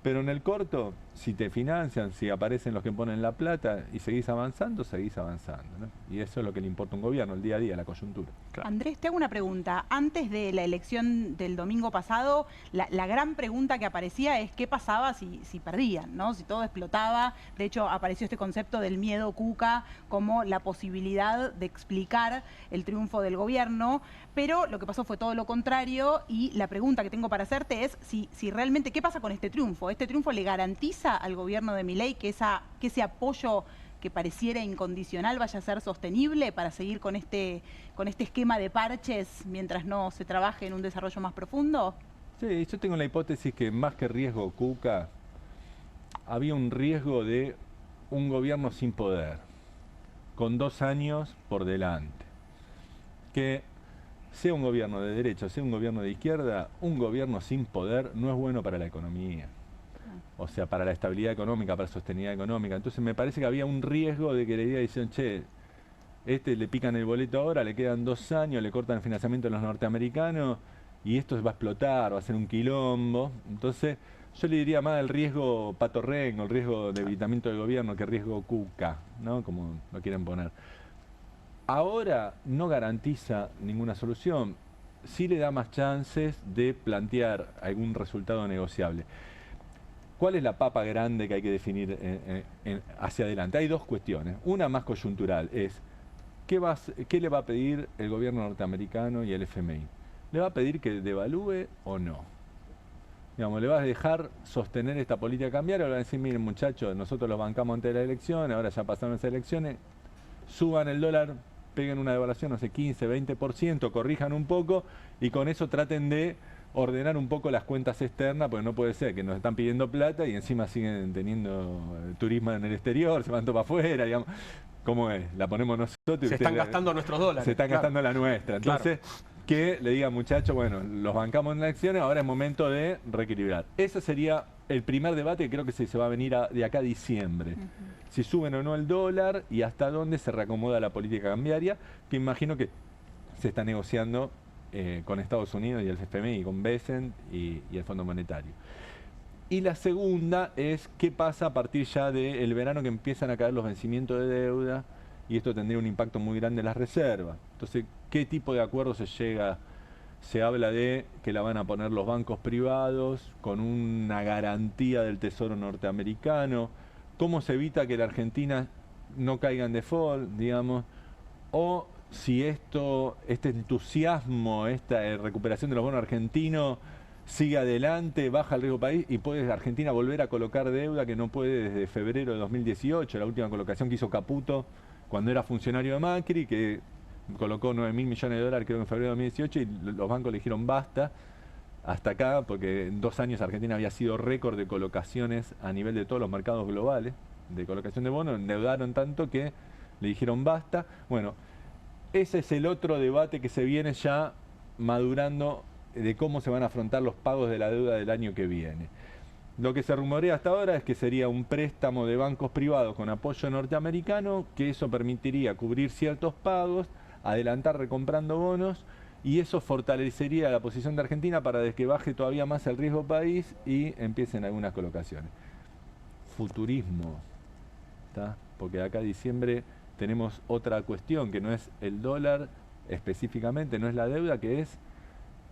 Pero en el corto, si te financian, si aparecen los que ponen la plata y seguís avanzando, ¿no? Y eso es lo que le importa a un gobierno, el día a día, la coyuntura. Claro. Andrés, te hago una pregunta. Antes de la elección del domingo pasado, la gran pregunta que aparecía es qué pasaba si perdían, ¿no? Si todo explotaba. De hecho, apareció este concepto del miedo Cuca como la posibilidad de explicar el triunfo del gobierno, pero lo que pasó fue todo lo contrario y la pregunta que tengo para hacerte es si realmente, ¿qué pasa con este triunfo? ¿Este triunfo le garantiza al gobierno de Milei que ese apoyo que pareciera incondicional vaya a ser sostenible para seguir con este esquema de parches mientras no se trabaje en un desarrollo más profundo? Sí, yo tengo la hipótesis que más que riesgo Cuca, había un riesgo de un gobierno sin poder, con 2 años por delante. Que sea un gobierno de derecha, sea un gobierno de izquierda, un gobierno sin poder no es bueno para la economía. O sea, para la estabilidad económica, para la sostenibilidad económica. Entonces me parece que había un riesgo de que le dicen, che, le pican el boleto ahora, le quedan 2 años, le cortan el financiamiento a los norteamericanos y esto va a explotar, va a ser un quilombo. Entonces yo le diría más el riesgo Pato Rengo, el riesgo de debilitamiento del gobierno que riesgo Cuca, ¿no? Como lo quieren poner. Ahora no garantiza ninguna solución, sí le da más chances de plantear algún resultado negociable. ¿Cuál es la papa grande que hay que definir hacia adelante? Hay 2 cuestiones. Una más coyuntural es, ¿qué le va a pedir el gobierno norteamericano y el FMI? ¿Le va a pedir que devalúe o no? Digamos, ¿le va a dejar sostener esta política cambiaria o le va a decir, miren muchachos, nosotros los bancamos antes de las elecciones, ahora ya pasaron las elecciones, suban el dólar, peguen una devaluación, no sé, 15, 20%, corrijan un poco y con eso traten de ordenar un poco las cuentas externas, porque no puede ser que nos están pidiendo plata y encima siguen teniendo turismo en el exterior, se van todo para afuera, digamos. ¿Cómo es? La ponemos nosotros. Se están gastando nuestros dólares. Se están gastando la nuestra. Entonces, que le digan, muchachos, bueno, los bancamos en las elecciones, ahora es momento de reequilibrar. Ese sería el primer debate que creo que se va a venir de acá a diciembre. Si suben o no el dólar y hasta dónde se reacomoda la política cambiaria, que imagino que se está negociando con Estados Unidos y el FMI, con Bessent y el Fondo Monetario. Y la segunda es qué pasa a partir ya del verano, que empiezan a caer los vencimientos de deuda y esto tendría un impacto muy grande en las reservas. Entonces, ¿qué tipo de acuerdo se llega? Se habla de que la van a poner los bancos privados con una garantía del Tesoro norteamericano. ¿Cómo se evita que la Argentina no caiga en default, digamos? O si este entusiasmo, esta recuperación de los bonos argentinos sigue adelante, baja el riesgo país y puede Argentina volver a colocar deuda que no puede desde febrero de 2018, la última colocación que hizo Caputo cuando era funcionario de Macri, que colocó 9.000 millones de dólares creo en febrero de 2018 y los bancos le dijeron basta. hasta acá, porque en 2 años Argentina había sido récord de colocaciones a nivel de todos los mercados globales, de colocación de bonos, endeudaron tanto que le dijeron basta. Bueno, ese es el otro debate que se viene ya madurando de cómo se van a afrontar los pagos de la deuda del año que viene. Lo que se rumorea hasta ahora es que sería un préstamo de bancos privados con apoyo norteamericano, que eso permitiría cubrir ciertos pagos, adelantar recomprando bonos, y eso fortalecería la posición de Argentina para que baje todavía más el riesgo país y empiecen algunas colocaciones. Futurismo, ¿tá? Porque de acá a diciembre tenemos otra cuestión, que no es el dólar específicamente, no es la deuda, que es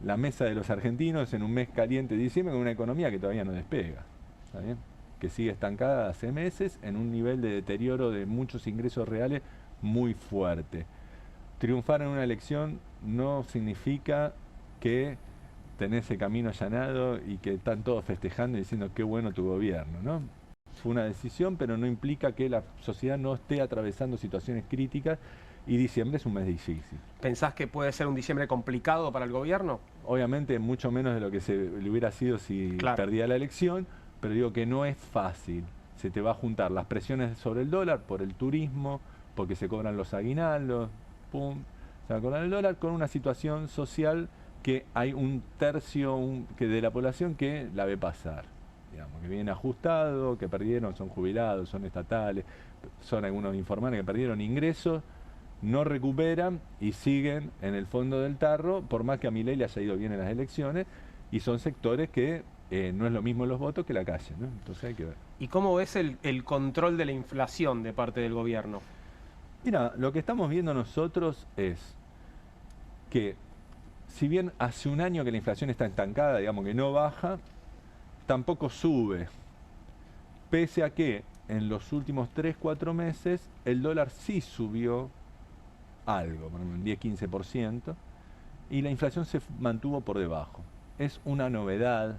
la mesa de los argentinos en un mes caliente de diciembre con una economía que todavía no despega, ¿está bien? Que sigue estancada hace meses en un nivel de deterioro de muchos ingresos reales muy fuerte. Triunfar en una elección no significa que tenés el camino allanado y que están todos festejando y diciendo qué bueno tu gobierno, ¿no? Fue una decisión, pero no implica que la sociedad no esté atravesando situaciones críticas, y diciembre es un mes difícil. ¿Pensás que puede ser un diciembre complicado para el gobierno? Obviamente mucho menos de lo que le hubiera sido si perdía la elección, pero digo que no es fácil. Se te va a juntar las presiones sobre el dólar por el turismo, porque se cobran los aguinaldos, pum, se va a cobrar el dólar, con una situación social que hay un tercio de la población que la ve pasar. Digamos, que viene ajustado, que perdieron, son jubilados, son estatales, son algunos informales que perdieron ingresos, no recuperan y siguen en el fondo del tarro, por más que a Milei le haya ido bien en las elecciones, y son sectores que no es lo mismo los votos que la calle, ¿no? Entonces hay que ver. ¿Y cómo ves el control de la inflación de parte del gobierno? Mira, lo que estamos viendo nosotros es que, si bien hace un año que la inflación está estancada, digamos que no baja, tampoco sube, pese a que en los últimos 3-4 meses el dólar sí subió algo, un 10-15%, y la inflación se mantuvo por debajo. Es una novedad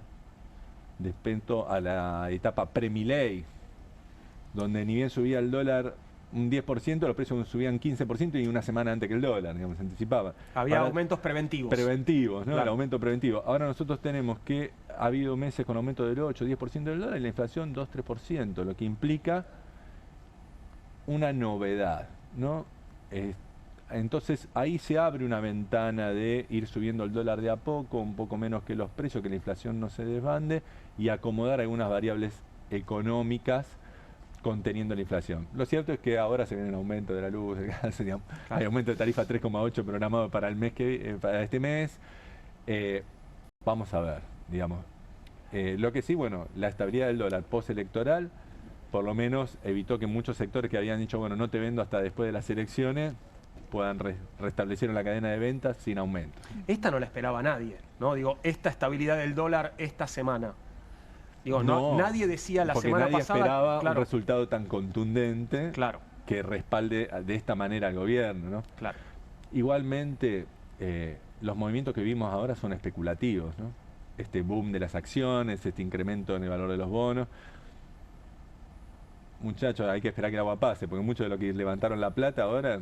respecto a la etapa pre-Milei, donde ni bien subía el dólar un 10%, los precios subían 15% y una semana antes que el dólar, digamos, se anticipaba. Había aumentos preventivos. Preventivos, ¿no? Claro. El aumento preventivo. Ahora nosotros tenemos que ha habido meses con aumento del 8-10% del dólar y la inflación 2-3%, lo que implica una novedad, ¿no? Entonces ahí se abre una ventana de ir subiendo el dólar de a poco, un poco menos que los precios, que la inflación no se desbande, y acomodar algunas variables económicas conteniendo la inflación. Lo cierto es que ahora se viene el aumento de la luz, el gas, digamos, hay aumento de tarifa 3,8 programado para el mes para este mes. Vamos a ver, digamos. Lo que sí, bueno, la estabilidad del dólar postelectoral por lo menos evitó que muchos sectores que habían dicho, bueno, no te vendo hasta después de las elecciones, puedan restablecer la cadena de ventas sin aumento. Esta no la esperaba nadie, ¿no? Digo, esta estabilidad del dólar esta semana. Digo, no, nadie decía la semana pasada... Porque nadie esperaba un resultado tan contundente que respalde de esta manera al gobierno, ¿no? Claro. Igualmente, los movimientos que vimos ahora son especulativos, ¿no? Este boom de las acciones, este incremento en el valor de los bonos. Muchachos, hay que esperar que el agua pase, porque muchos de los que levantaron la plata ahora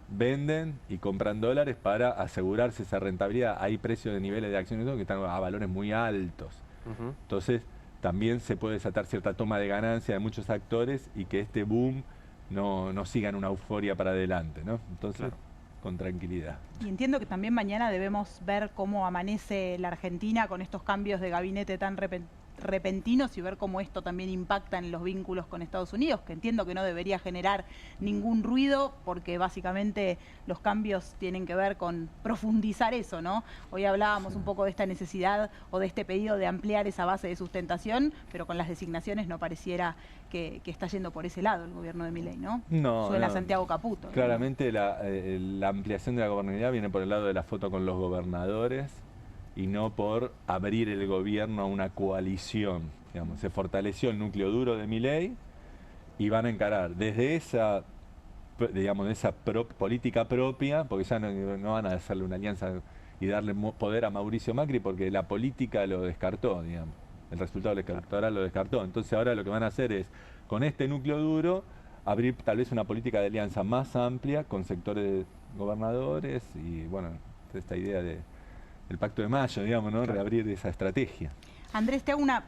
venden y compran dólares para asegurarse esa rentabilidad. Hay precios de niveles de acciones que están a valores muy altos. Entonces, también se puede desatar cierta toma de ganancia de muchos actores y que este boom no siga en una euforia para adelante, ¿no? Entonces, con tranquilidad. Y entiendo que también mañana debemos ver cómo amanece la Argentina con estos cambios de gabinete tan repentinos y ver cómo esto también impacta en los vínculos con Estados Unidos, que entiendo que no debería generar ningún ruido porque básicamente los cambios tienen que ver con profundizar eso, ¿no? Hoy hablábamos un poco de esta necesidad o de este pedido de ampliar esa base de sustentación, pero con las designaciones no pareciera que está yendo por ese lado el gobierno de Milei, ¿no? Suena Santiago Caputo. Claramente la ampliación de la gobernabilidad viene por el lado de la foto con los gobernadores y no por abrir el gobierno a una coalición. Digamos, se fortaleció el núcleo duro de Milei y van a encarar desde esa, digamos, esa política propia, porque ya no van a hacerle una alianza y darle poder a Mauricio Macri, porque la política lo descartó, digamos. El resultado electoral lo descartó. Entonces ahora lo que van a hacer es, con este núcleo duro, abrir tal vez una política de alianza más amplia con sectores gobernadores y, bueno, esta idea de el Pacto de Mayo, digamos, ¿no? Reabrir esa estrategia. Andrés, te hago una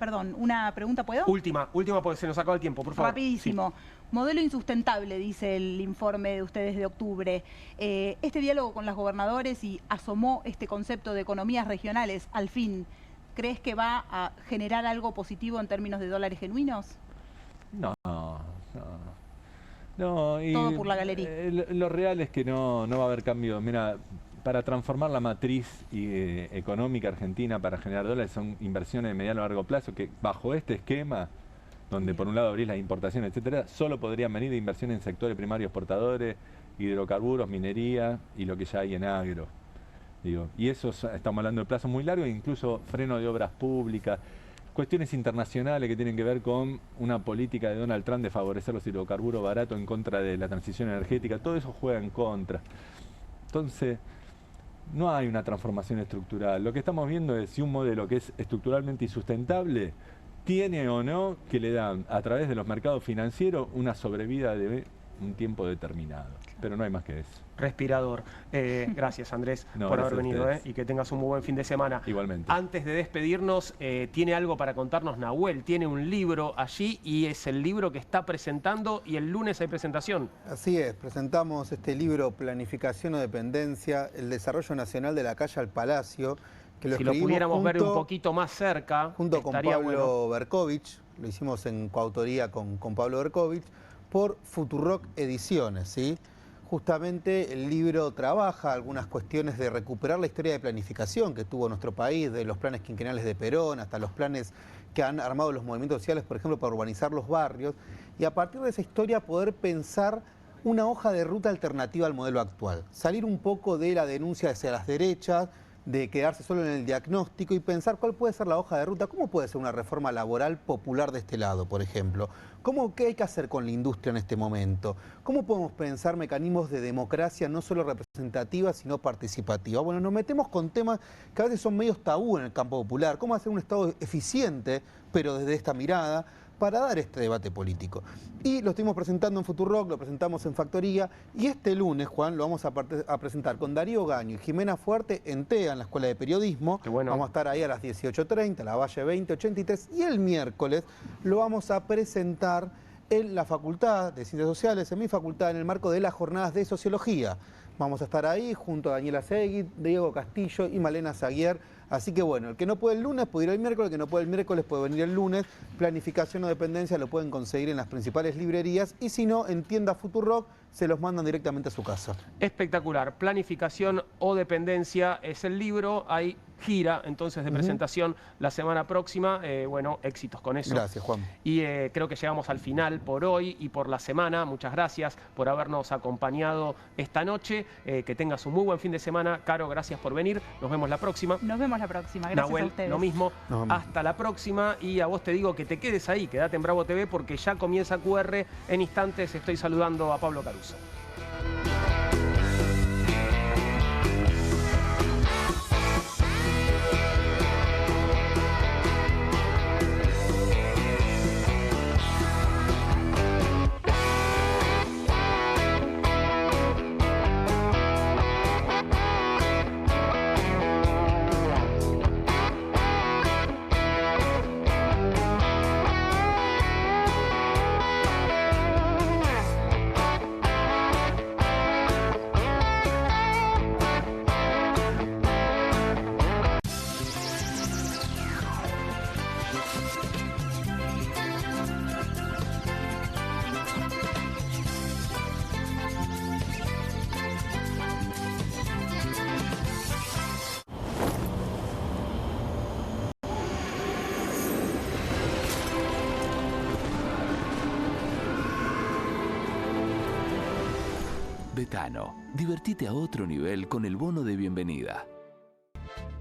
pregunta, ¿puedo? Última, porque se nos acaba el tiempo, por favor. Rapidísimo. Sí. Modelo insustentable, dice el informe de ustedes de octubre. Este diálogo con los gobernadores y asomó este concepto de economías regionales, al fin, ¿crees que va a generar algo positivo en términos de dólares genuinos? No. Y todo por la galería. Lo real es que no va a haber cambio. Mira, para transformar la matriz económica argentina para generar dólares son inversiones de mediano a largo plazo que bajo este esquema, donde por un lado abrís las importaciones, etcétera, solo podrían venir de inversión en sectores primarios exportadores, hidrocarburos, minería y lo que ya hay en agro. Y eso estamos hablando de plazos muy largos, incluso freno de obras públicas, cuestiones internacionales que tienen que ver con una política de Donald Trump de favorecer los hidrocarburos baratos en contra de la transición energética, todo eso juega en contra. Entonces, no hay una transformación estructural. Lo que estamos viendo es si un modelo que es estructuralmente insustentable tiene o no que le dan a través de los mercados financieros una sobrevida de un tiempo determinado. Pero no hay más que eso. Respirador. Gracias, Andrés, por haber venido y que tengas un muy buen fin de semana. Igualmente. Antes de despedirnos, tiene algo para contarnos Nahuel. Tiene un libro allí y es el libro que está presentando y el lunes hay presentación. Así es, presentamos este libro Planificación o Dependencia, el desarrollo nacional de la calle al Palacio. Que si lo pudiéramos ver un poquito más cerca, junto con Pablo Berkovich, lo hicimos en coautoría con Pablo Berkovich, por Futurock Ediciones, ¿sí? Justamente el libro trabaja algunas cuestiones de recuperar la historia de planificación que tuvo nuestro país, de los planes quinquenales de Perón hasta los planes que han armado los movimientos sociales, por ejemplo, para urbanizar los barrios, y a partir de esa historia poder pensar una hoja de ruta alternativa al modelo actual. Salir un poco de la denuncia hacia las derechas, de quedarse solo en el diagnóstico y pensar cuál puede ser la hoja de ruta, cómo puede ser una reforma laboral popular de este lado, por ejemplo. ¿Qué hay que hacer con la industria en este momento? ¿Cómo podemos pensar mecanismos de democracia no solo representativa, sino participativa? Bueno, nos metemos con temas que a veces son medios tabú en el campo popular. ¿Cómo hacer un Estado eficiente, pero desde esta mirada, para dar este debate político? Y lo estuvimos presentando en Futurock, lo presentamos en Factoría, y este lunes, Juan, lo vamos a presentar con Darío Gaño y Jimena Fuerte en TEA, en la Escuela de Periodismo. Qué bueno. Vamos a estar ahí a las 18:30, la Valle 2083, y el miércoles lo vamos a presentar en la Facultad de Ciencias Sociales, en mi facultad, en el marco de las jornadas de Sociología. Vamos a estar ahí junto a Daniela Segui, Diego Castillo y Malena Zaguier. Así que bueno, el que no puede el lunes puede ir el miércoles, el que no puede el miércoles puede venir el lunes. Planificación o Dependencia lo pueden conseguir en las principales librerías y si no, en tienda Futurock se los mandan directamente a su casa. Espectacular. Planificación o Dependencia es el libro. Hay gira entonces de presentación la semana próxima. Bueno, éxitos con eso. Gracias, Juan. Y creo que llegamos al final por hoy y por la semana. Muchas gracias por habernos acompañado esta noche. Que tengas un muy buen fin de semana. Caro, gracias por venir. Nos vemos la próxima. Nos vemos la próxima. Gracias Nahuel, a ustedes. lo mismo. Hasta la próxima. Y a vos te digo que te quedes ahí. Quédate en Bravo TV porque ya comienza QR. En instantes estoy saludando a Pablo Caruso. Betano, divertite a otro nivel con el bono de bienvenida.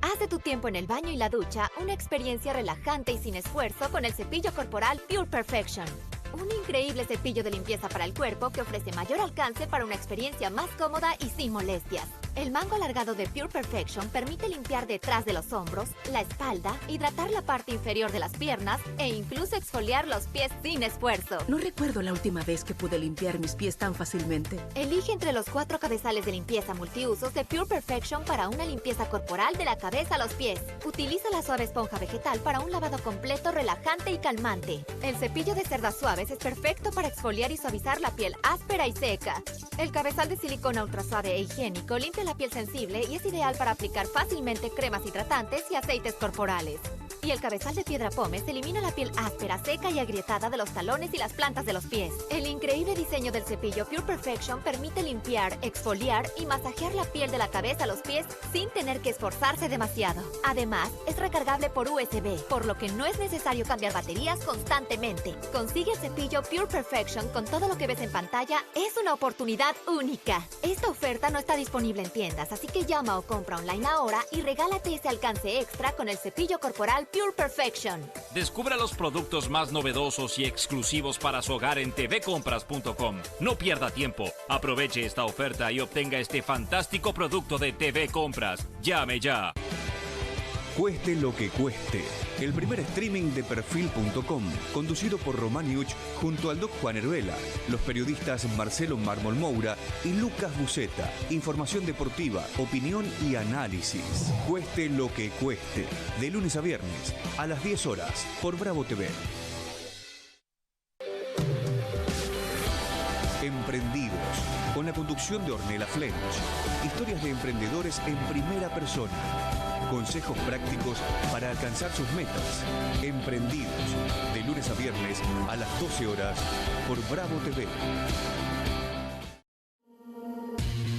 Haz de tu tiempo en el baño y la ducha una experiencia relajante y sin esfuerzo con el cepillo corporal Pure Perfection. Un increíble cepillo de limpieza para el cuerpo que ofrece mayor alcance para una experiencia más cómoda y sin molestias. El mango alargado de Pure Perfection permite limpiar detrás de los hombros, la espalda, hidratar la parte inferior de las piernas e incluso exfoliar los pies sin esfuerzo. No recuerdo la última vez que pude limpiar mis pies tan fácilmente. Elige entre los 4 cabezales de limpieza multiusos de Pure Perfection para una limpieza corporal de la cabeza a los pies. Utiliza la suave esponja vegetal para un lavado completo, relajante y calmante. El cepillo de cerdas suaves es perfecto para exfoliar y suavizar la piel áspera y seca. El cabezal de silicona ultra suave e higiénico limpia la piel sensible y es ideal para aplicar fácilmente cremas hidratantes y aceites corporales. Y el cabezal de piedra pómez elimina la piel áspera, seca y agrietada de los talones y las plantas de los pies. El increíble diseño del cepillo Pure Perfection permite limpiar, exfoliar y masajear la piel de la cabeza a los pies sin tener que esforzarse demasiado. Además, es recargable por USB, por lo que no es necesario cambiar baterías constantemente. Consigue el cepillo Pure Perfection con todo lo que ves en pantalla. Es una oportunidad única. Esta oferta no está disponible en tiendas, así que llama o compra online ahora y regálate ese alcance extra con el cepillo corporal Pure Perfection. Descubra los productos más novedosos y exclusivos para su hogar en tvcompras.com. No pierda tiempo. Aproveche esta oferta y obtenga este fantástico producto de TV Compras. Llame ya. Cueste lo que cueste. El primer streaming de Perfil.com, conducido por Román Yuch junto al Doc Juan Heruela, los periodistas Marcelo Mármol Moura y Lucas Buceta. Información deportiva, opinión y análisis. Cueste lo que cueste. De lunes a viernes, a las 10 horas, por Bravo TV. Emprendidos, con la conducción de Ornella Flench. Historias de emprendedores en primera persona. Consejos prácticos para alcanzar sus metas. Emprendidos, de lunes a viernes a las 12 horas por Bravo TV.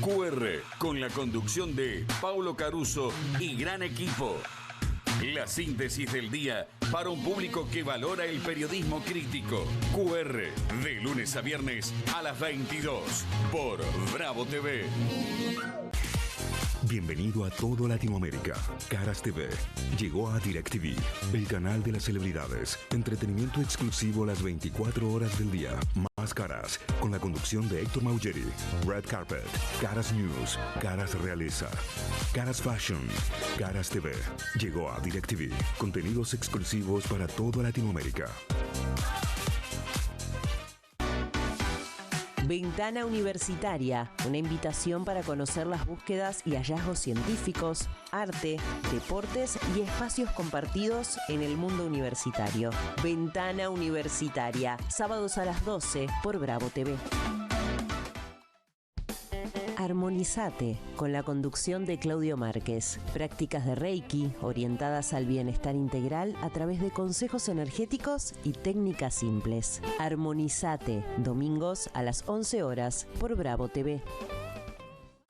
QR, con la conducción de Paulo Caruso y gran equipo. La síntesis del día para un público que valora el periodismo crítico. QR, de lunes a viernes a las 22 por Bravo TV. Bienvenido a todo Latinoamérica. Caras TV llegó a DirecTV, el canal de las celebridades. Entretenimiento exclusivo las 24 horas del día. Más Caras, con la conducción de Héctor Maugeri. Red Carpet, Caras News, Caras Realeza, Caras Fashion, Caras TV. Llegó a DirecTV. Contenidos exclusivos para toda Latinoamérica. Ventana Universitaria, una invitación para conocer las búsquedas y hallazgos científicos, arte, deportes y espacios compartidos en el mundo universitario. Ventana Universitaria, sábados a las 12 por Bravo TV. Armonizate, con la conducción de Claudio Márquez. Prácticas de Reiki orientadas al bienestar integral a través de consejos energéticos y técnicas simples. Armonizate, domingos a las 11 horas por Bravo TV.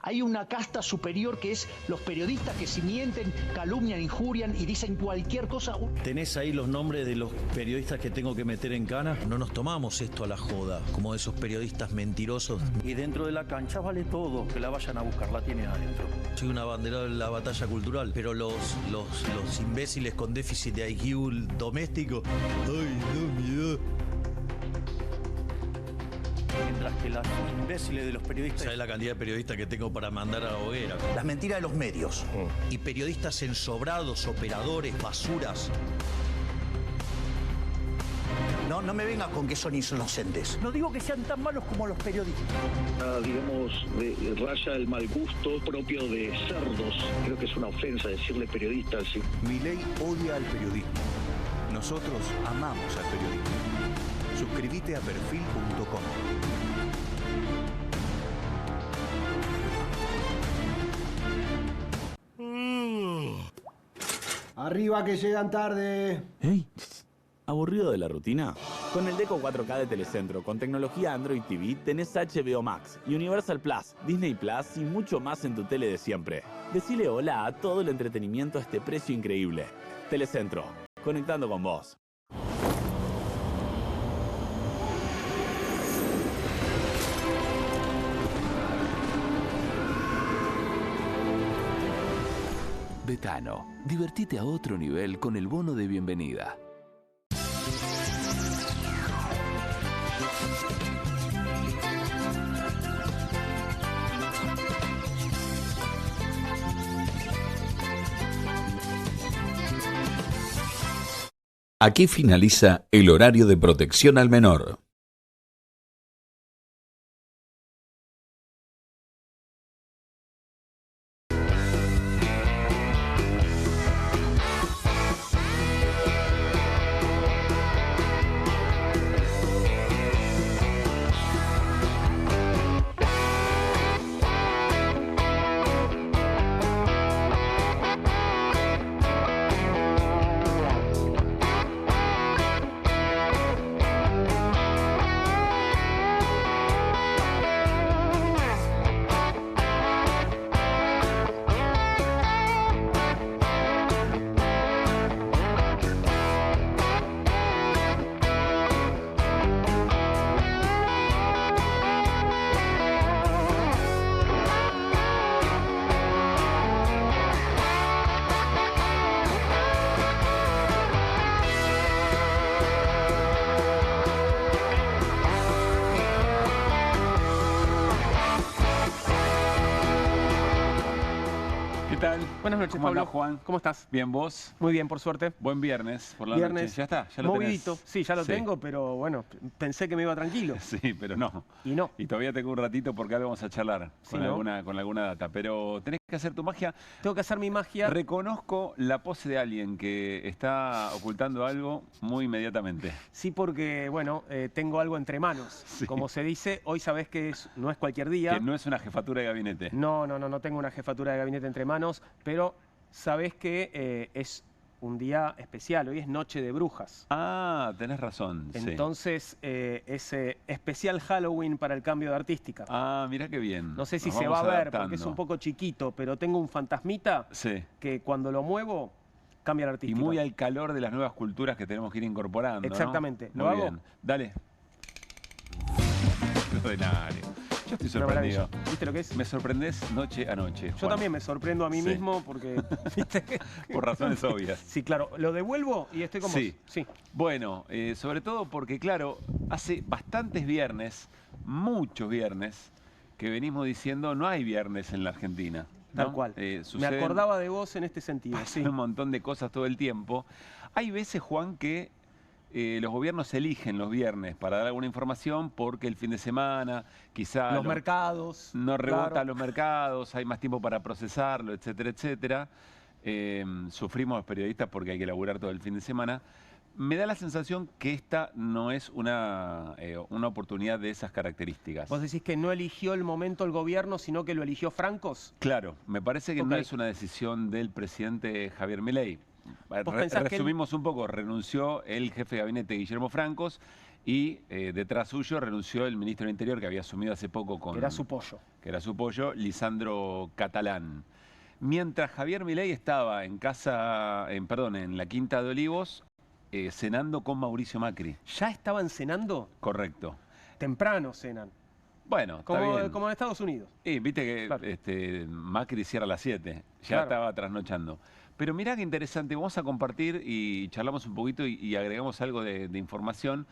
Hay una casta superior que es los periodistas que si mienten, calumnian, injurian y dicen cualquier cosa. ¿Tenés ahí los nombres de los periodistas que tengo que meter en cana? No nos tomamos esto a la joda, como esos periodistas mentirosos. Y dentro de la cancha vale todo, que la vayan a buscar, la tienen adentro. Soy una bandera de la batalla cultural, pero los imbéciles con déficit de IQ doméstico, ¡ay, no, miedo! Mientras que los imbéciles de los periodistas... ¿Sabes la cantidad de periodistas que tengo para mandar a la hoguera? Las mentiras de los medios. Y periodistas ensobrados, operadores, basuras. No me vengas con que son inocentes. No digo que sean tan malos como los periodistas. Digamos, raya el mal gusto propio de cerdos. Creo que es una ofensa decirle periodistas. ¿Sí? Milei odia al periodismo. Nosotros amamos al periodismo. Suscríbete a Perfil.com. Arriba que llegan tarde. ¿Hey? ¿Aburrido de la rutina? Con el Deco 4K de Telecentro, con tecnología Android TV, tenés HBO Max, Universal Plus, Disney Plus y mucho más en tu tele de siempre. Decile hola a todo el entretenimiento a este precio increíble. Telecentro, conectando con vos. Betano, divertite a otro nivel con el bono de bienvenida. Aquí finaliza el horario de protección al menor. Buenas noches, ¿Cómo Pablo. andás, Juan? ¿Cómo estás? Bien, ¿vos? Muy bien, por suerte. Buen viernes por la Viernes. noche. ¿Ya está? ¿Ya lo movidito. tenés? Sí, ya lo tengo, pero bueno, pensé que me iba tranquilo. Sí, pero no. Y no. Y todavía tengo un ratito porque ahora vamos a charlar Sí, con, ¿no? con alguna data. Pero tenés que hacer tu magia. Tengo que hacer mi magia. Reconozco la pose de alguien que está ocultando algo muy inmediatamente. Sí, porque, bueno, tengo algo entre manos. Sí. Como se dice, hoy sabés que no es cualquier día. Que no es una jefatura de gabinete. No tengo una jefatura de gabinete entre manos, pero sabés que es un día especial. Hoy es Noche de Brujas. Ah, tenés razón. Entonces, es especial Halloween para el cambio de artística. Ah, mirá qué bien. No sé si Nos se va a vamos ver adaptando. porque es un poco chiquito, pero tengo un fantasmita que cuando lo muevo cambia la Y artística. muy al calor de las nuevas culturas que tenemos que ir incorporando, ¿no? Exactamente. Muy ¿Lo hago? bien. Dale. Extraordinario. Yo estoy Una sorprendido. maravilla. ¿Viste lo que es? Me sorprendés noche a noche. Yo Juan. también me sorprendo a mí Sí. mismo porque, ¿viste? Por razones obvias. Sí, claro. Lo devuelvo y estoy con Sí. vos. Sí. Bueno, sobre todo porque, claro, hace bastantes viernes, muchos viernes, que venimos diciendo no hay viernes en la Argentina. ¿no? Tal cual. Me Suceden- acordaba de vos en este sentido. pasan Sí. un montón de cosas todo el tiempo. Hay veces, Juan, que los gobiernos eligen los viernes para dar alguna información porque el fin de semana quizá Los mercados. no rebota claro. los mercados, hay más tiempo para procesarlo, etcétera, etcétera. Sufrimos los periodistas porque hay que laburar todo el fin de semana. Me da la sensación que esta no es una oportunidad de esas características. ¿Vos decís que no eligió el momento el gobierno, sino que lo eligió Francos? Claro, me parece que no Ok. es una decisión del presidente Javier Milei. ¿Vos pensás que él- Resumimos un poco, renunció el jefe de gabinete Guillermo Francos y detrás suyo renunció el ministro del Interior que había asumido hace poco con... Que era su pollo. Que era su pollo, Lisandro Catalán. Mientras Javier Milei estaba en la Quinta de Olivos, cenando con Mauricio Macri. ¿Ya estaban cenando? Correcto. Temprano cenan. Bueno, está Como, bien. como en Estados Unidos. Viste que Macri cierra a las 7, ya Claro. estaba trasnochando. Pero mirá qué interesante, vamos a compartir y charlamos un poquito y agregamos algo de información.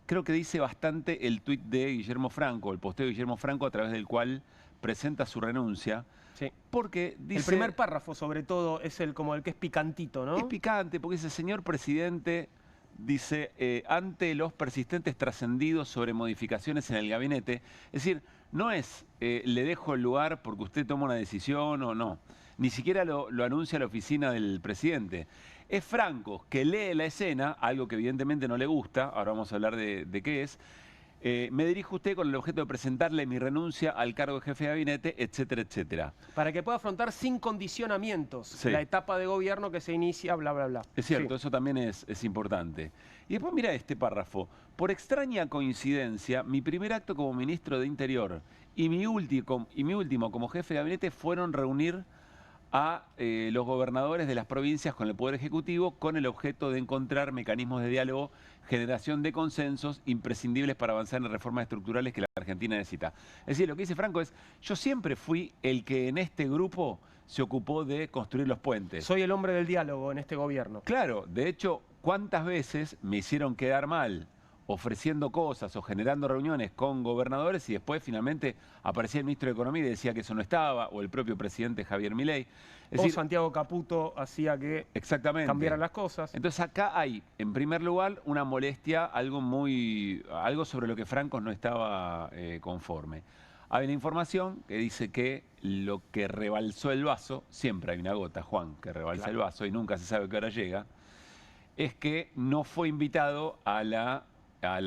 Creo que dice bastante el tuit de Guillermo Franco, el posteo de Guillermo Franco a través del cual presenta su renuncia. Sí. Porque dice... El primer párrafo, sobre todo, es como el que es picantito, ¿no? Es picante porque dice, señor presidente, dice, ante los persistentes trascendidos sobre modificaciones en el gabinete, es decir, no es le dejo el lugar porque usted toma una decisión o no, ni siquiera lo anuncia la oficina del presidente. Es Franco que lee la escena, algo que evidentemente no le gusta, ahora vamos a hablar de qué es. Me dirijo a usted con el objeto de presentarle mi renuncia al cargo de jefe de gabinete, etcétera, etcétera. Para que pueda afrontar sin condicionamientos Sí. la etapa de gobierno que se inicia, bla, bla, bla. Es cierto, Sí. eso también es importante. Y después mira este párrafo. Por extraña coincidencia, mi primer acto como ministro de Interior y mi último como jefe de gabinete fueron reunir a los gobernadores de las provincias con el Poder Ejecutivo con el objeto de encontrar mecanismos de diálogo, generación de consensos imprescindibles para avanzar en reformas estructurales que la Argentina necesita. Es decir, lo que dice Franco es, yo siempre fui el que en este grupo se ocupó de construir los puentes. Soy el hombre del diálogo en este gobierno. Claro, de hecho, ¿cuántas veces me hicieron quedar mal ofreciendo cosas o generando reuniones con gobernadores y después finalmente aparecía el ministro de Economía y decía que eso no estaba, o el propio presidente Javier Milei. Es decir, Santiago Caputo hacía que cambiaran las cosas. Entonces acá hay, en primer lugar, una molestia, algo sobre lo que Francos no estaba conforme. Hay una información que dice que lo que rebalsó el vaso, siempre hay una gota, Juan, que rebalsa el vaso y nunca se sabe qué hora llega, es que no fue invitado a la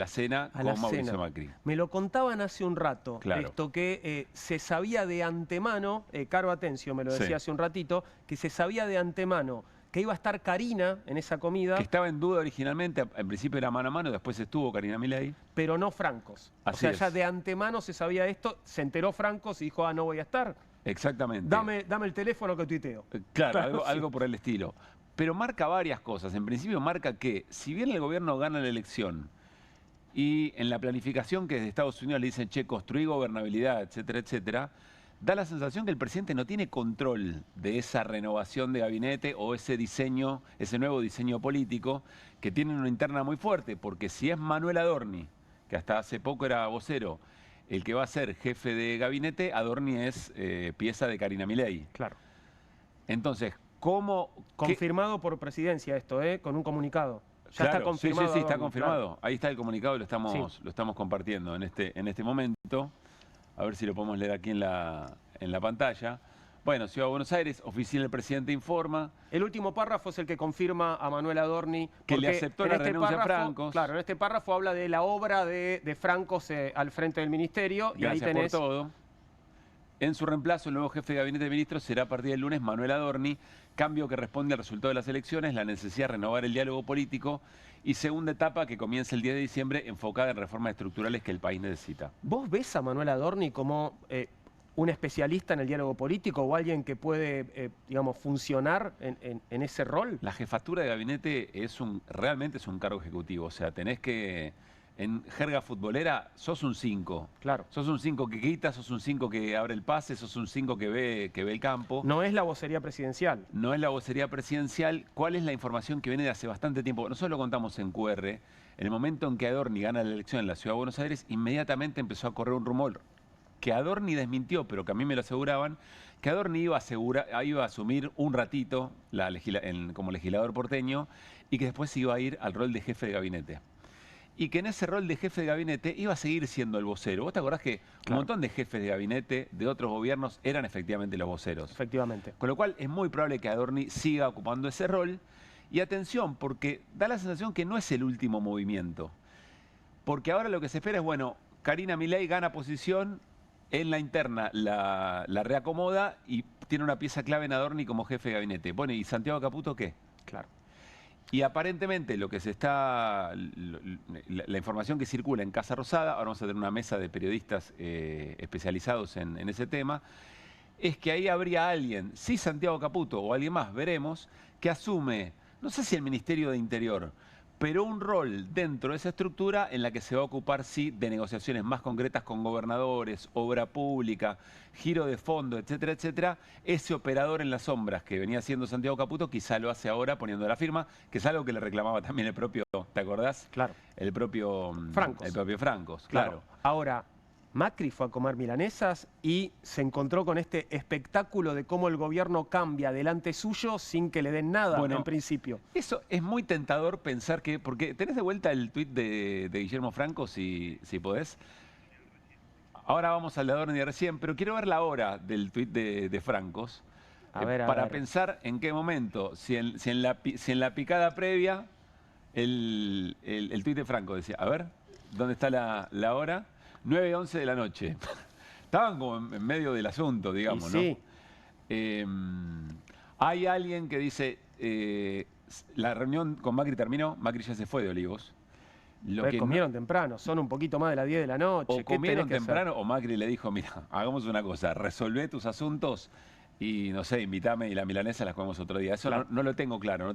cena con Mauricio Macri. Me lo contaban hace un rato, esto que se sabía de antemano, Caro Atencio me lo decía hace un ratito, que se sabía de antemano que iba a estar Karina en esa comida. Que estaba en duda originalmente, en principio era mano a mano, después estuvo Karina Milei. Pero no Francos. Así o sea, ya de antemano se sabía esto, se enteró Francos y dijo, no voy a estar. Exactamente. Dame el teléfono que tuiteo. Claro, algo por el estilo. Pero marca varias cosas. En principio marca que, si bien el gobierno gana la elección, y en la planificación que desde Estados Unidos le dicen, che, construí gobernabilidad, etcétera, etcétera, da la sensación que el presidente no tiene control de esa renovación de gabinete o ese diseño, ese nuevo diseño político, que tiene una interna muy fuerte, porque si es Manuel Adorni, que hasta hace poco era vocero, el que va a ser jefe de gabinete, Adorni es pieza de Karina Milei. Claro. Entonces, ¿cómo...? Confirmado por presidencia esto, con un comunicado. Ya está confirmado. Sí, está confirmado. Claro. Ahí está el comunicado y lo estamos compartiendo en este momento. A ver si lo podemos leer aquí en la pantalla. Bueno, Ciudad de Buenos Aires, oficial del presidente informa. El último párrafo es el que confirma a Manuel Adorni. Que le aceptó la renuncia a Francos. Claro, en este párrafo habla de la obra de Francos al frente del ministerio. Gracias, y ahí tenés... por todo. En su reemplazo, el nuevo jefe de gabinete de ministros será a partir del lunes Manuel Adorni, cambio que responde al resultado de las elecciones, la necesidad de renovar el diálogo político y segunda etapa que comienza el 10 de diciembre enfocada en reformas estructurales que el país necesita. ¿Vos ves a Manuel Adorni como un especialista en el diálogo político o alguien que puede, digamos, funcionar en ese rol? La jefatura de gabinete realmente es un cargo ejecutivo, o sea, tenés que... En jerga futbolera, sos un 5. Claro. Sos un 5 que quita, sos un 5 que abre el pase, sos un 5 que ve el campo. No es la vocería presidencial. No es la vocería presidencial. ¿Cuál es la información que viene de hace bastante tiempo? Nosotros lo contamos en QR. En el momento en que Adorni gana la elección en la Ciudad de Buenos Aires, inmediatamente empezó a correr un rumor que Adorni desmintió, pero que a mí me lo aseguraban, que Adorni iba a asumir un ratito como legislador porteño y que después iba a ir al rol de jefe de gabinete. Y que en ese rol de jefe de gabinete iba a seguir siendo el vocero. ¿Vos te acordás que un montón de jefes de gabinete de otros gobiernos eran efectivamente los voceros? Efectivamente. Con lo cual es muy probable que Adorni siga ocupando ese rol. Y atención, porque da la sensación que no es el último movimiento. Porque ahora lo que se espera es, bueno, Karina Milei gana posición, en la interna la reacomoda y tiene una pieza clave en Adorni como jefe de gabinete. Bueno, ¿y Santiago Caputo qué? Claro. Y aparentemente lo que la información que circula en Casa Rosada, ahora vamos a tener una mesa de periodistas especializados en ese tema, es que ahí habría alguien, sí Santiago Caputo o alguien más, veremos, que asume, no sé si el Ministerio de Interior, pero un rol dentro de esa estructura en la que se va a ocupar, sí, de negociaciones más concretas con gobernadores, obra pública, giro de fondo, etcétera, etcétera. Ese operador en las sombras que venía haciendo Santiago Caputo quizá lo hace ahora poniendo la firma, que es algo que le reclamaba también el propio, ¿te acordás? Claro. El propio Francos. El propio Francos, claro. Ahora, Macri fue a comer milanesas y se encontró con este espectáculo de cómo el gobierno cambia delante suyo sin que le den nada, en principio. Eso es muy tentador pensar que... Porque tenés de vuelta el tuit de Guillermo Franco, si podés. Ahora vamos al de Adorni recién, pero quiero ver la hora del tuit de Francos. Para pensar en qué momento, si en la picada previa, el tuit de Franco decía, a ver, ¿dónde está la hora? 9:11 de la noche. Estaban como en medio del asunto, digamos, sí. ¿no? Hay alguien que dice, la reunión con Macri terminó, Macri ya se fue de Olivos. Comieron temprano, son un poquito más de las 10 de la noche. O comieron temprano o Macri le dijo, mira, hagamos una cosa, resolvé tus asuntos y, no sé, invítame y la milanesa la comemos otro día. Eso claro. no lo tengo claro,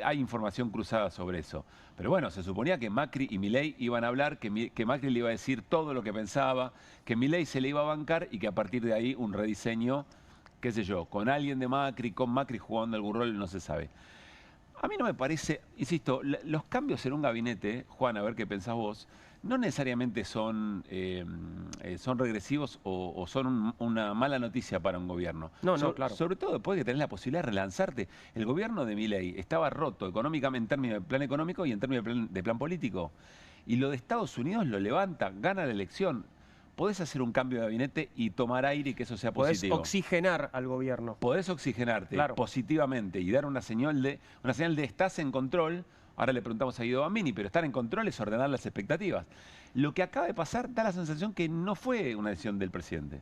hay información cruzada sobre eso. Pero bueno, se suponía que Macri y Milei iban a hablar, que Macri le iba a decir todo lo que pensaba, que Milei se le iba a bancar y que a partir de ahí un rediseño, qué sé yo, con alguien de Macri, con Macri jugando algún rol, no se sabe. A mí no me parece, insisto, los cambios en un gabinete, Juan, a ver qué pensás vos, no necesariamente son regresivos o son una mala noticia para un gobierno. No, claro. Sobre todo después de que tenés la posibilidad de relanzarte. El gobierno de Milei estaba roto económicamente en términos de plan económico y en términos de plan político. Y lo de Estados Unidos lo levanta, gana la elección. Podés hacer un cambio de gabinete y tomar aire y que eso sea positivo. Podés oxigenar al gobierno. Podés oxigenarte positivamente y dar una señal de estás en control. Ahora le preguntamos a Guido Bambini, pero estar en control es ordenar las expectativas. Lo que acaba de pasar da la sensación que no fue una decisión del presidente.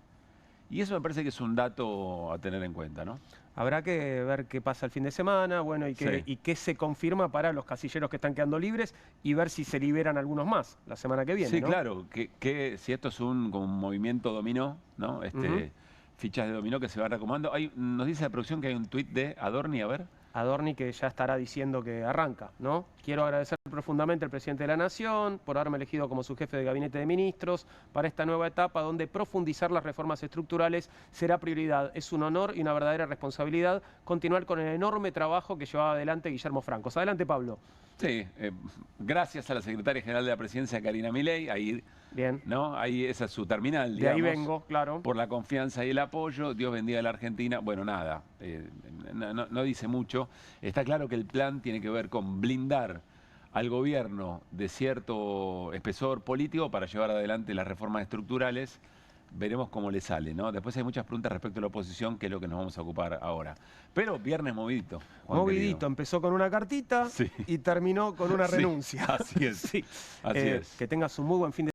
Y eso me parece que es un dato a tener en cuenta, ¿no? Habrá que ver qué pasa el fin de semana, bueno, y qué se confirma para los casilleros que están quedando libres y ver si se liberan algunos más la semana que viene, Sí, ¿no? claro, que si esto es como un movimiento dominó, ¿no? Fichas de dominó que se van acomodando. Nos dice la producción que hay un tuit de Adorni, a ver. Adorni que ya estará diciendo que arranca, ¿no? Quiero agradecer profundamente al presidente de la Nación por haberme elegido como su jefe de gabinete de ministros para esta nueva etapa donde profundizar las reformas estructurales será prioridad. Es un honor y una verdadera responsabilidad continuar con el enorme trabajo que llevaba adelante Guillermo Francos. Adelante, Pablo. Sí, gracias a la secretaria general de la presidencia, Karina Milei, ahí, bien, ¿no? Ahí esa es su terminal, digamos. De ahí vengo, claro. Por la confianza y el apoyo, Dios bendiga a la Argentina. Bueno, nada, no dice mucho. Está claro que el plan tiene que ver con blindar al gobierno de cierto espesor político para llevar adelante las reformas estructurales. Veremos cómo le sale, ¿no? Después hay muchas preguntas respecto a la oposición, que es lo que nos vamos a ocupar ahora. Pero viernes movidito. Movidito, empezó con una cartita y terminó con una renuncia. Así es. Sí. Así es. Que tengas un muy buen fin de